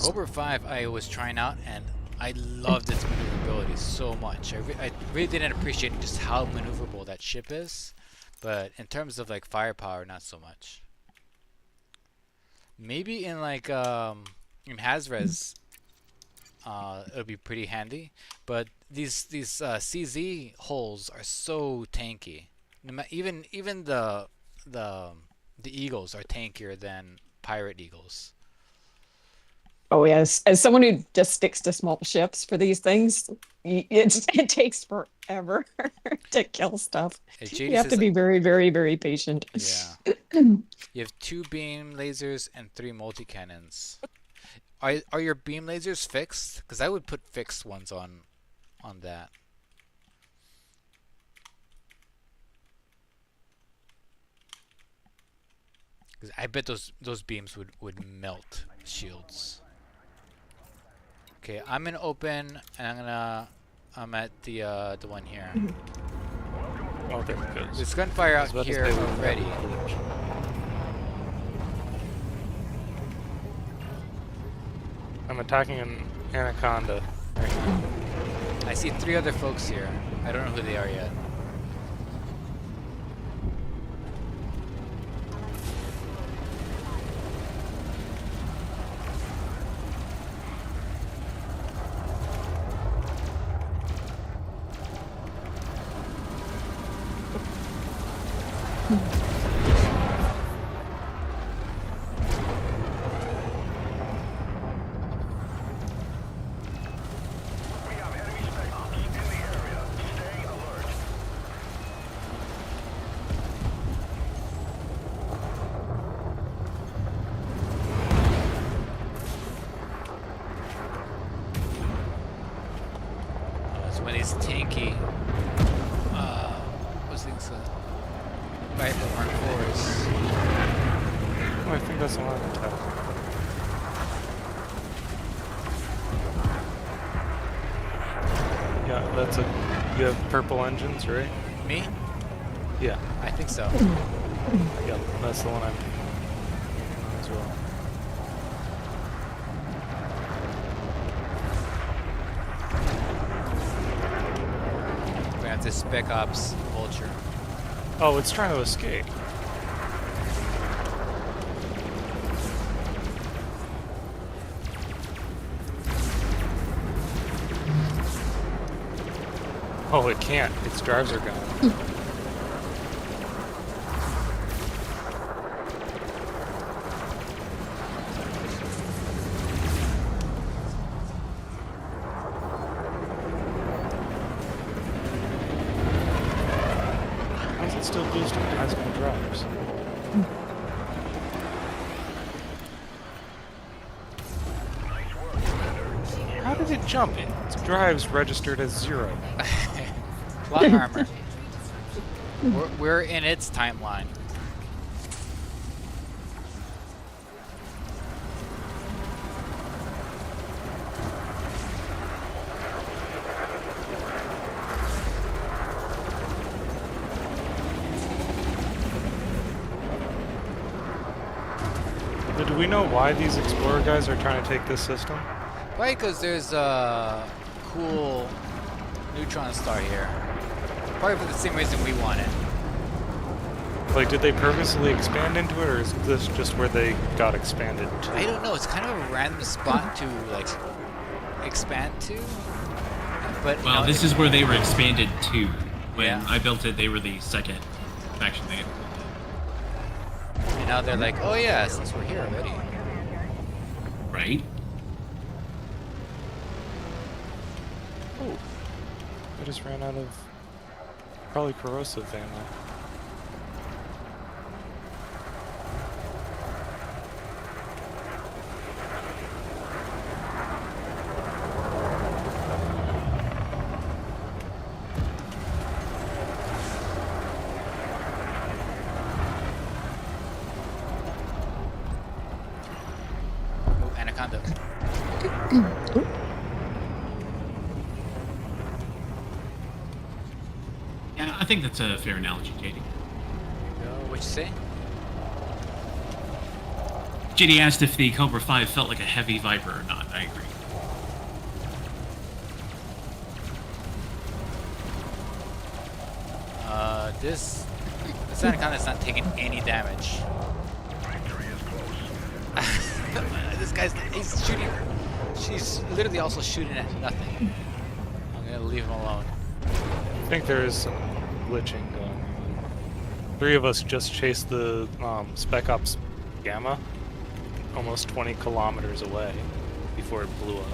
Cobra 5 I was trying out and I loved its maneuverability so much. I really didn't appreciate just how maneuverable that ship is, but in terms of like firepower, not so much. Maybe in like in Hazres, it'll be pretty handy. But these CZ holes are so tanky. Even the Eagles are tankier than Pirate Eagles. Oh yes, as someone who just sticks to small ships for these things, it takes forever to kill stuff. You have to be very, very, very patient. Yeah. You have 2 beam lasers and 3 multi-cannons. Are your beam lasers fixed? Because I would put fixed ones on that. Because I bet those beams would melt shields. Okay, I'm in open, and I'm at the one here. Oh, there it goes. There's gunfire out here already. I'm attacking an Anaconda right now. I see 3 other folks here. I don't know who they are yet. When he's tanky, what's things right the Mark IVs. Oh, I think that's the one attack. Yeah, that's you have purple engines, right? Me? Yeah. I think so. Yeah, that's the one I'm on as well. This Spec Ops Vulture. Oh, it's trying to escape. Oh, it can't. Its drives are gone. Still boosting plasma drives. How did it jump? Its drives registered as 0. Plot armor. We're in its timeline. Do we know why these Explorer guys are trying to take this system? Why? Because there's a cool neutron star here. Probably for the same reason we want it. Like, did they purposely expand into it, or is this just where they got expanded to? I don't know. It's kind of a random spot to like expand to. But well, this is where they were expanded to. When Yeah. I built it, they were the second faction they had. And now they're like, oh yeah, since we're here already. Right? Oh, I just ran out of probably corrosive ammo. Anaconda. Yeah, I think that's a fair analogy, JD. What you say? JD asked if the Cobra 5 felt like a heavy Viper or not. I agree. This Anaconda's not taking any damage. This guy's he's shooting. She's literally also shooting at nothing. I'm gonna leave him alone. I think there is some glitching going on. 3 of us just chased the Spec Ops Gamma almost 20 kilometers away. before it blew up.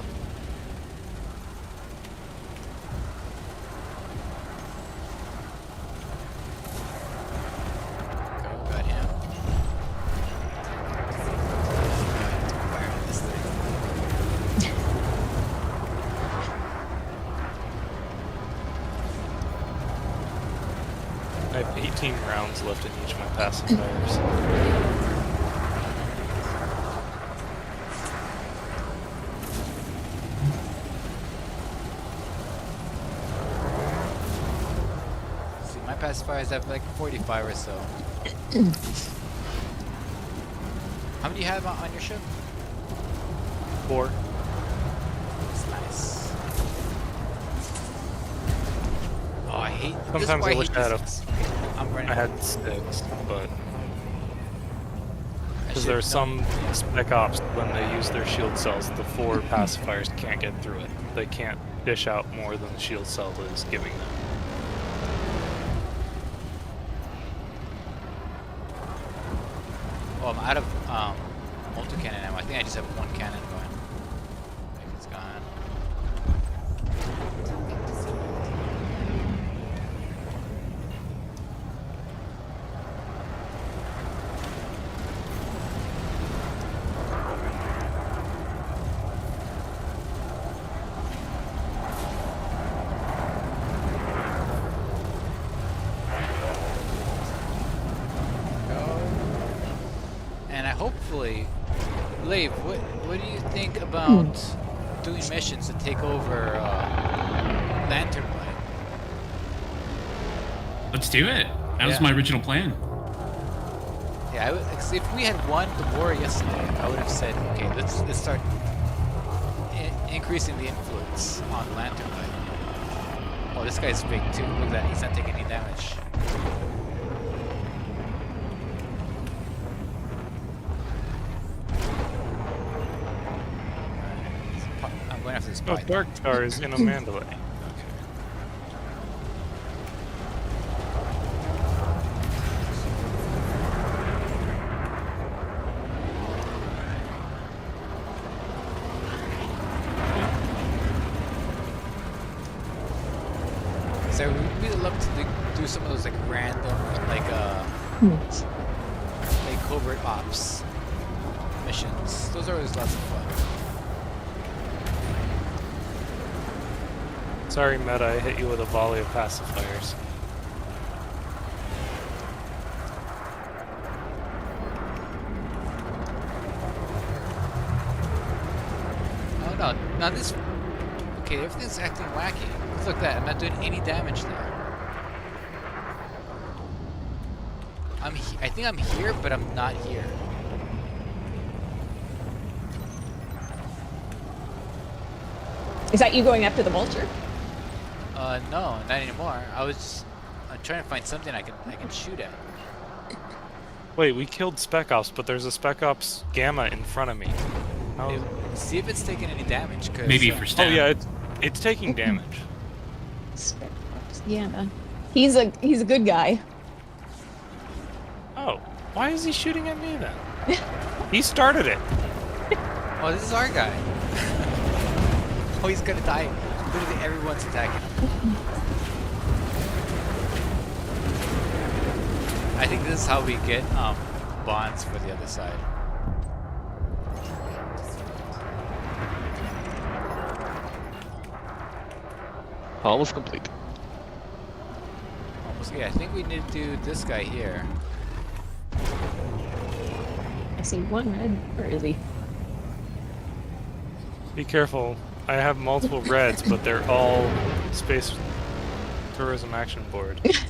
Got him. Fire this thing. I have 18 rounds left in each of my pacifiers. See, my pacifiers have like 45 or so. How many do you have on your ship? 4. That's nice. Oh, I hate. Sometimes I wish I had I'm running. I had 6, but because there's some spec ops when they use their shield cells, the 4 pacifiers can't get through it. They can't dish out more than the shield cell is giving them. Oh, I'm out of multi-cannon ammo. I think I just have one cannon going. I think it's gone. And hopefully, Leif, what do you think about doing missions to take over Lantern Light? Let's do it. That was my original plan. Yeah, if we had won the war yesterday, I would have said, okay, let's start increasing the influence on Lantern Light. Oh, this guy's big too. Look at that. He's not taking any damage. I'm going after this Oh, spy. Dark Star is in a Mandalay. Okay. So we would really love to do some of those like random, like covert ops missions. Those are always lots of fun. Sorry, Meta, I hit you with a volley of pacifiers. Oh no, now this. Okay, everything's acting wacky. Look at that, I'm not doing any damage there. I think I'm here, but I'm not here. Is that you going after the vulture? No, not anymore. I'm trying to find something I can shoot at. Wait, we killed Spec Ops, but there's a Spec Ops Gamma in front of me. Hey, see if it's taking any damage. Cause, Maybe for stab. Oh yeah, it's taking damage. Yeah, he's a good guy. Oh, why is he shooting at me then? He started it. Oh, this is our guy. Oh, he's gonna die. Literally everyone's attacking him. I think this is how we get bonds for the other side. Almost complete. Almost, yeah, I think we need to do this guy here. I see one red. Where is he? Be careful. I have multiple reds, but they're all Space Tourism Action Board. There's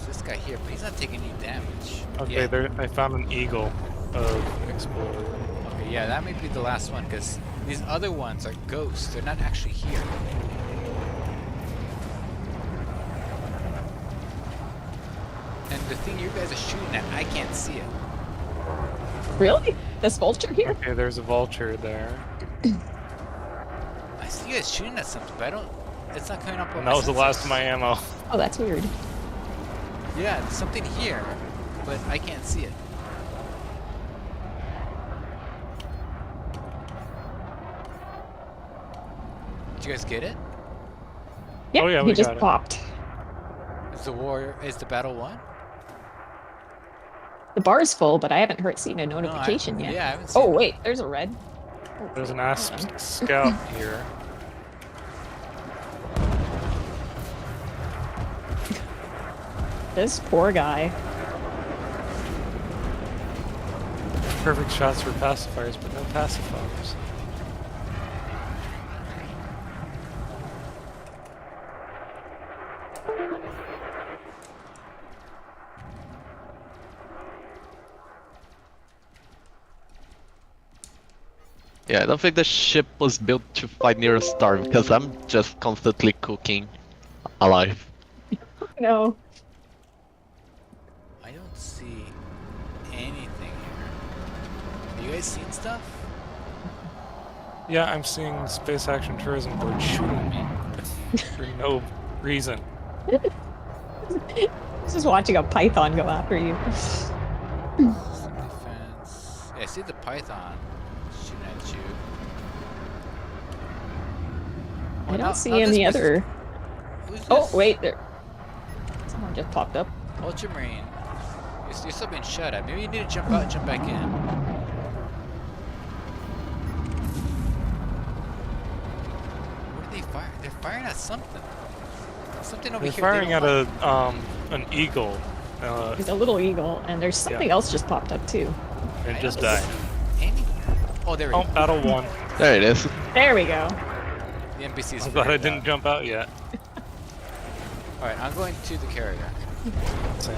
this guy here, but he's not taking any damage. Okay, Yeah. there. I found an Eagle of Explorer. Okay, yeah, that may be the last one, because these other ones are ghosts. They're not actually here. And the thing you guys are shooting at, I can't see it. Really? This vulture here? Okay, there's a vulture there. I see you guys shooting at something, but I don't... It's not coming up on And my that was the last sensors. of my ammo. Oh, that's weird. Yeah, there's something here, but I can't see it. you guys get it? Yeah, Oh, yeah, he we just got it. popped. Is the battle won? The bar's full, but I haven't seen a notification yet. Yeah, I haven't seen Oh it. wait, there's a red. Oh, There's an wait, asp hold on. scout here. This poor guy. Perfect shots for pacifiers, but no pacifiers. Yeah, I don't think the ship was built to fight near a star because I'm just constantly cooking alive. No. I don't see anything here. Have you guys seen stuff? Yeah, I'm seeing space action tourism board shooting me for no reason. Just watching a python go after you. Some defense. Yeah, I see the python shooting at you. I don't see any other. Who's this? Oh wait, there. Someone just popped up. Ultramarine. You're still being shot at. Maybe you need to jump out and jump back in. What are they firing? They're firing at something. Something over They're here. firing at an eagle. There's a little eagle, and there's something else just popped up too. It just died. Oh, there we Oh, go. battle one. There it is. There we go. The NPC's I'm glad I figured it didn't out. jump out yet. Alright, I'm going to the carrier. Same.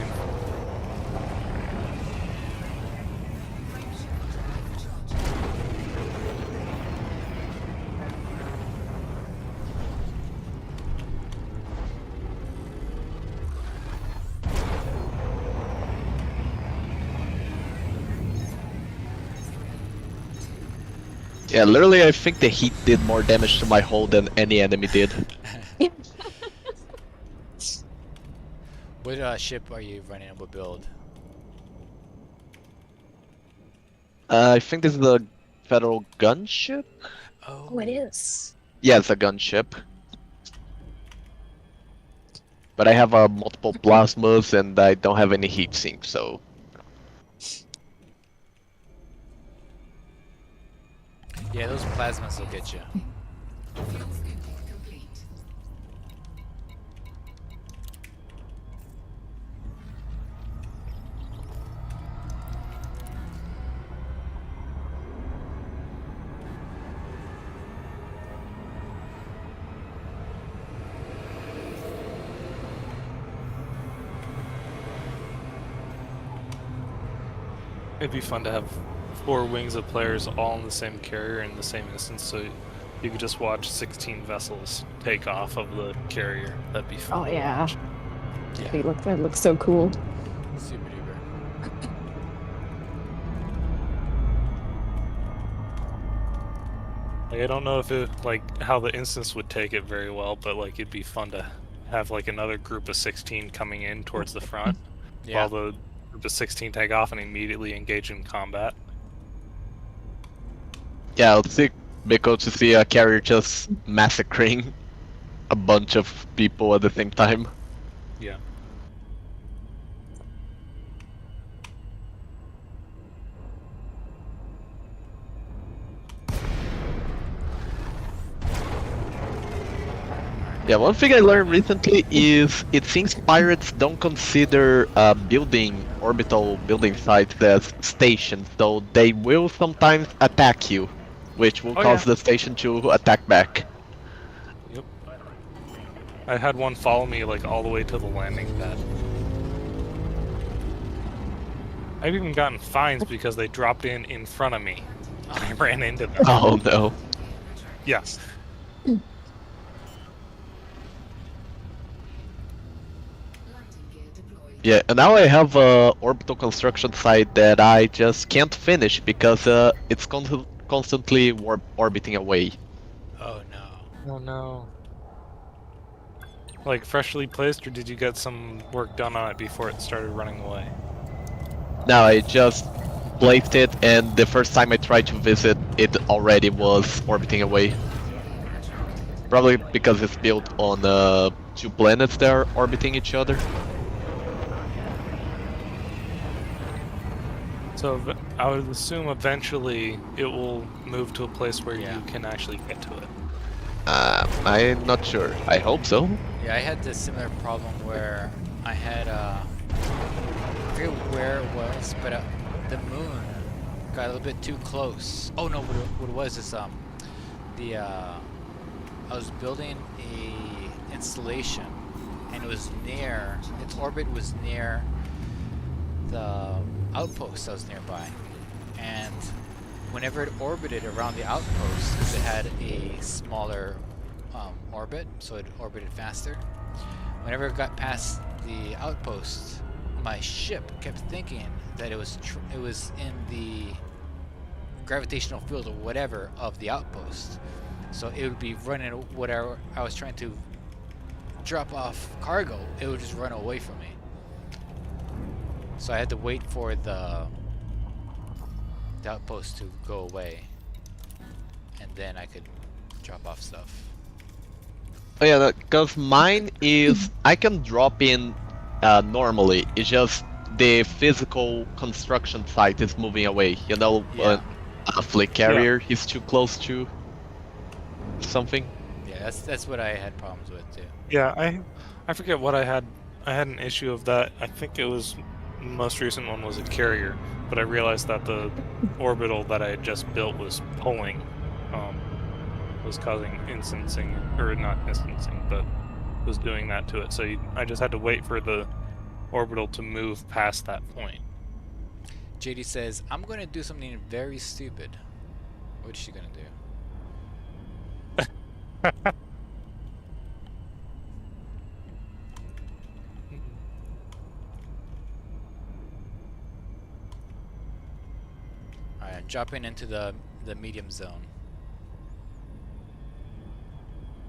Yeah, literally I think the heat did more damage to my hull than any enemy did. What ship are you running? What build? I think this is a federal gunship? Oh, it is. Yeah, it's a gunship. But I have multiple plasmas and I don't have any heat sink, so... Yeah, those plasmas will get you. It'd be fun to have 4 wings of players all in the same carrier in the same instance, so you could just watch 16 vessels take off of the carrier. That'd be fun. Oh to yeah. watch. Yeah. That looks so cool. Super duper. Like, I don't know if it how the instance would take it very well, but it'd be fun to have another group of 16 coming in towards the front Yeah. while the group of 16 take off and immediately engage in combat. Yeah, it's sick because to see a carrier just massacring a bunch of people at the same time. Yeah. Yeah, one thing I learned recently is it seems pirates don't consider orbital building sites as stations, so they will sometimes attack you, which will cause the station to attack back. Yep. I had one follow me all the way to the landing pad. I've even gotten fines because they dropped in front of me. I ran into them. Oh no. Yeah. Yeah, and now I have a orbital construction site that I just can't finish because it's constantly orbiting away. Oh no. Oh no. Freshly placed, or did you get some work done on it before it started running away? Now I just placed it, and the first time I tried to visit, it already was orbiting away. Probably because it's built on 2 planets that are orbiting each other. So I would assume eventually it will move to a place where you can actually get to it. I'm not sure. I hope so. Yeah, I had this similar problem where I had, I forget where it was, but the moon got a little bit too close. Oh no, what it was is, I was building a installation, and it was near, its orbit was near the outpost I was nearby, and whenever it orbited around the outpost, because it had a smaller orbit, so it orbited faster. Whenever it got past the outpost, my ship kept thinking that it was in the gravitational field or whatever of the outpost. So it would be running whatever I was trying to drop off cargo, it would just run away from me. So I had to wait for the outpost to go away, and then I could drop off stuff. Oh yeah, because mine is I can drop in normally. It's just the physical construction site is moving away. You know, a flight carrier is too close to something. Yeah, that's what I had problems with too. Yeah, I forget what I had. I had an issue of that. I think it was the most recent one was a carrier, but I realized that the orbital that I had just built was pulling, was causing instancing, or not instancing, but was doing that to it. So I just had to wait for the orbital to move past that point. JD says, I'm going to do something very stupid. What's she going to do? Alright, dropping into the medium zone.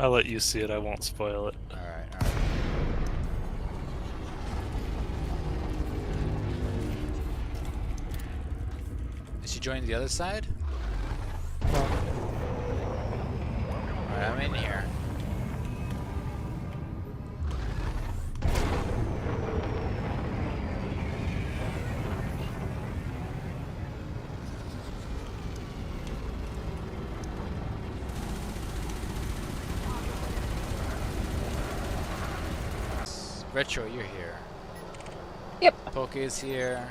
I'll let you see it, I won't spoil it. Alright, alright. Is she joining the other side? Alright, I'm in here. Retro, you're here. Yep. Poke is here.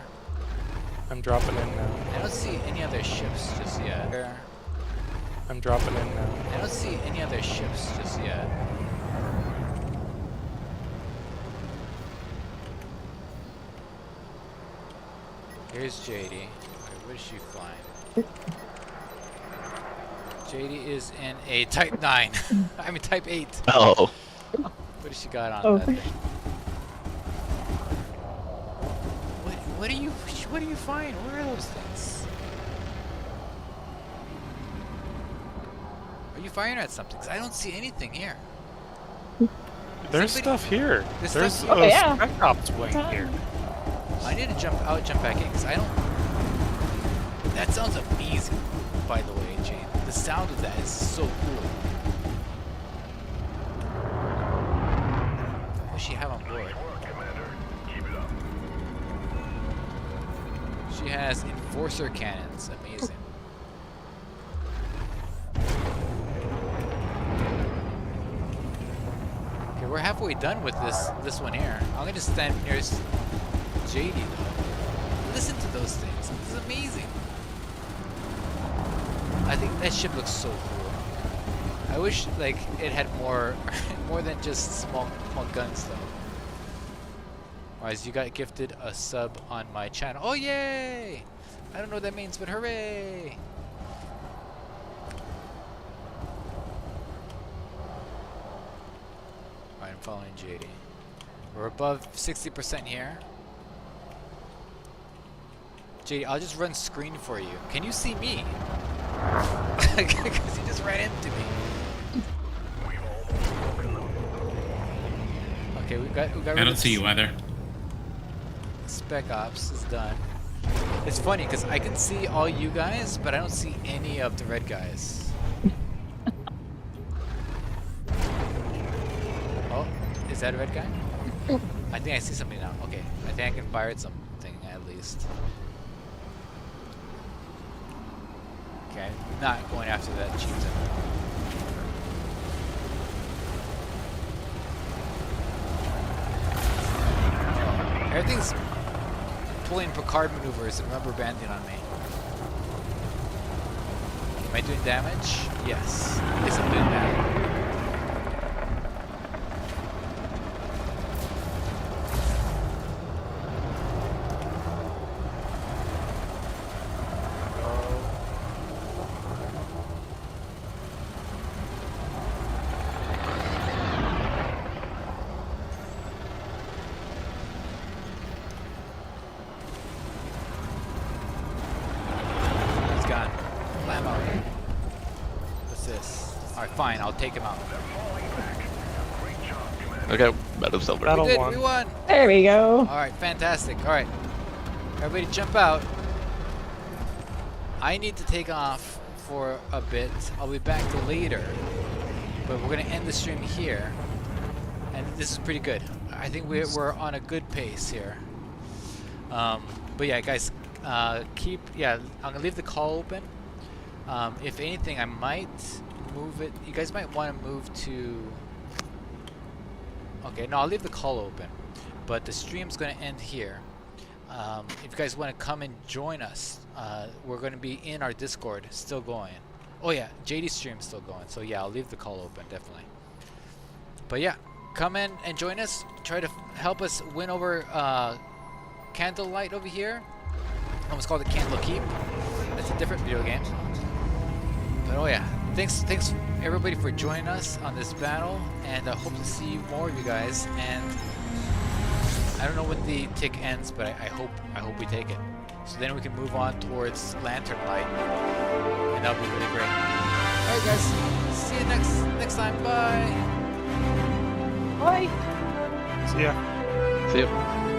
I'm dropping in now. I don't see any other ships just yet. I'm dropping in now. I don't see any other ships just yet. Here's JD. Wait, where is she flying? JD is in a Type 9. I mean Type 8. Oh. What has she got on that thing? What do you find? Where are those things? Are you firing at something? 'Cause I don't see anything here. There's stuff here. There's a stuff here. Yeah. Spec Ops wing here. I need to jump back in, because I don't... That sounds amazing, by the way, Jane. The sound of that is so cool. What does she have on board? She has Enforcer cannons. Amazing. Okay, we're halfway done with this one here. I'm gonna stand near JD though. Listen to those things. This is amazing. I think that ship looks so cool. I wish like it had more than just small guns though. Wise, you got gifted a sub on my channel. Oh yay! I don't know what that means, but hooray! Alright, I'm following JD. We're above 60% here. JD, I'll just run screen for you. Can you see me? Because you just ran into me. Okay, we got I don't see you either. Spec Ops is done. It's funny because I can see all you guys, but I don't see any of the red guys. Is that a red guy? I think I see something now. Okay, I think I can fire at something at least. Okay, I'm not going after that chieftain. Everything's pulling Picard maneuvers and rubber banding on me. Am I doing damage? Yes. Yes, I'm doing damage. Fine, I'll take him out. Okay, battle's over. We did, we won! There we go. Alright, fantastic. Alright. Everybody jump out. I need to take off for a bit. I'll be back later. But we're going to end the stream here. And this is pretty good. I think we're on a good pace here. But yeah, guys, I'm going to leave the call open. If anything, I might move it. You guys might want to move to... Okay, no, I'll leave the call open. But the stream's going to end here. If you guys want to come and join us, we're going to be in our Discord, still going. Oh yeah, JD's stream's still going. So yeah, I'll leave the call open, definitely. But yeah, come in and join us. Try to help us win over Candlelight over here. Almost called it Candle Keep. That's a different video game. But oh yeah, thanks everybody for joining us on this battle, and I hope to see more of you guys. And I don't know when the tick ends, but I hope we take it. So then we can move on towards Lantern Light, and that'll be really great. All right, guys, see you next time. Bye. Bye. See ya. See ya.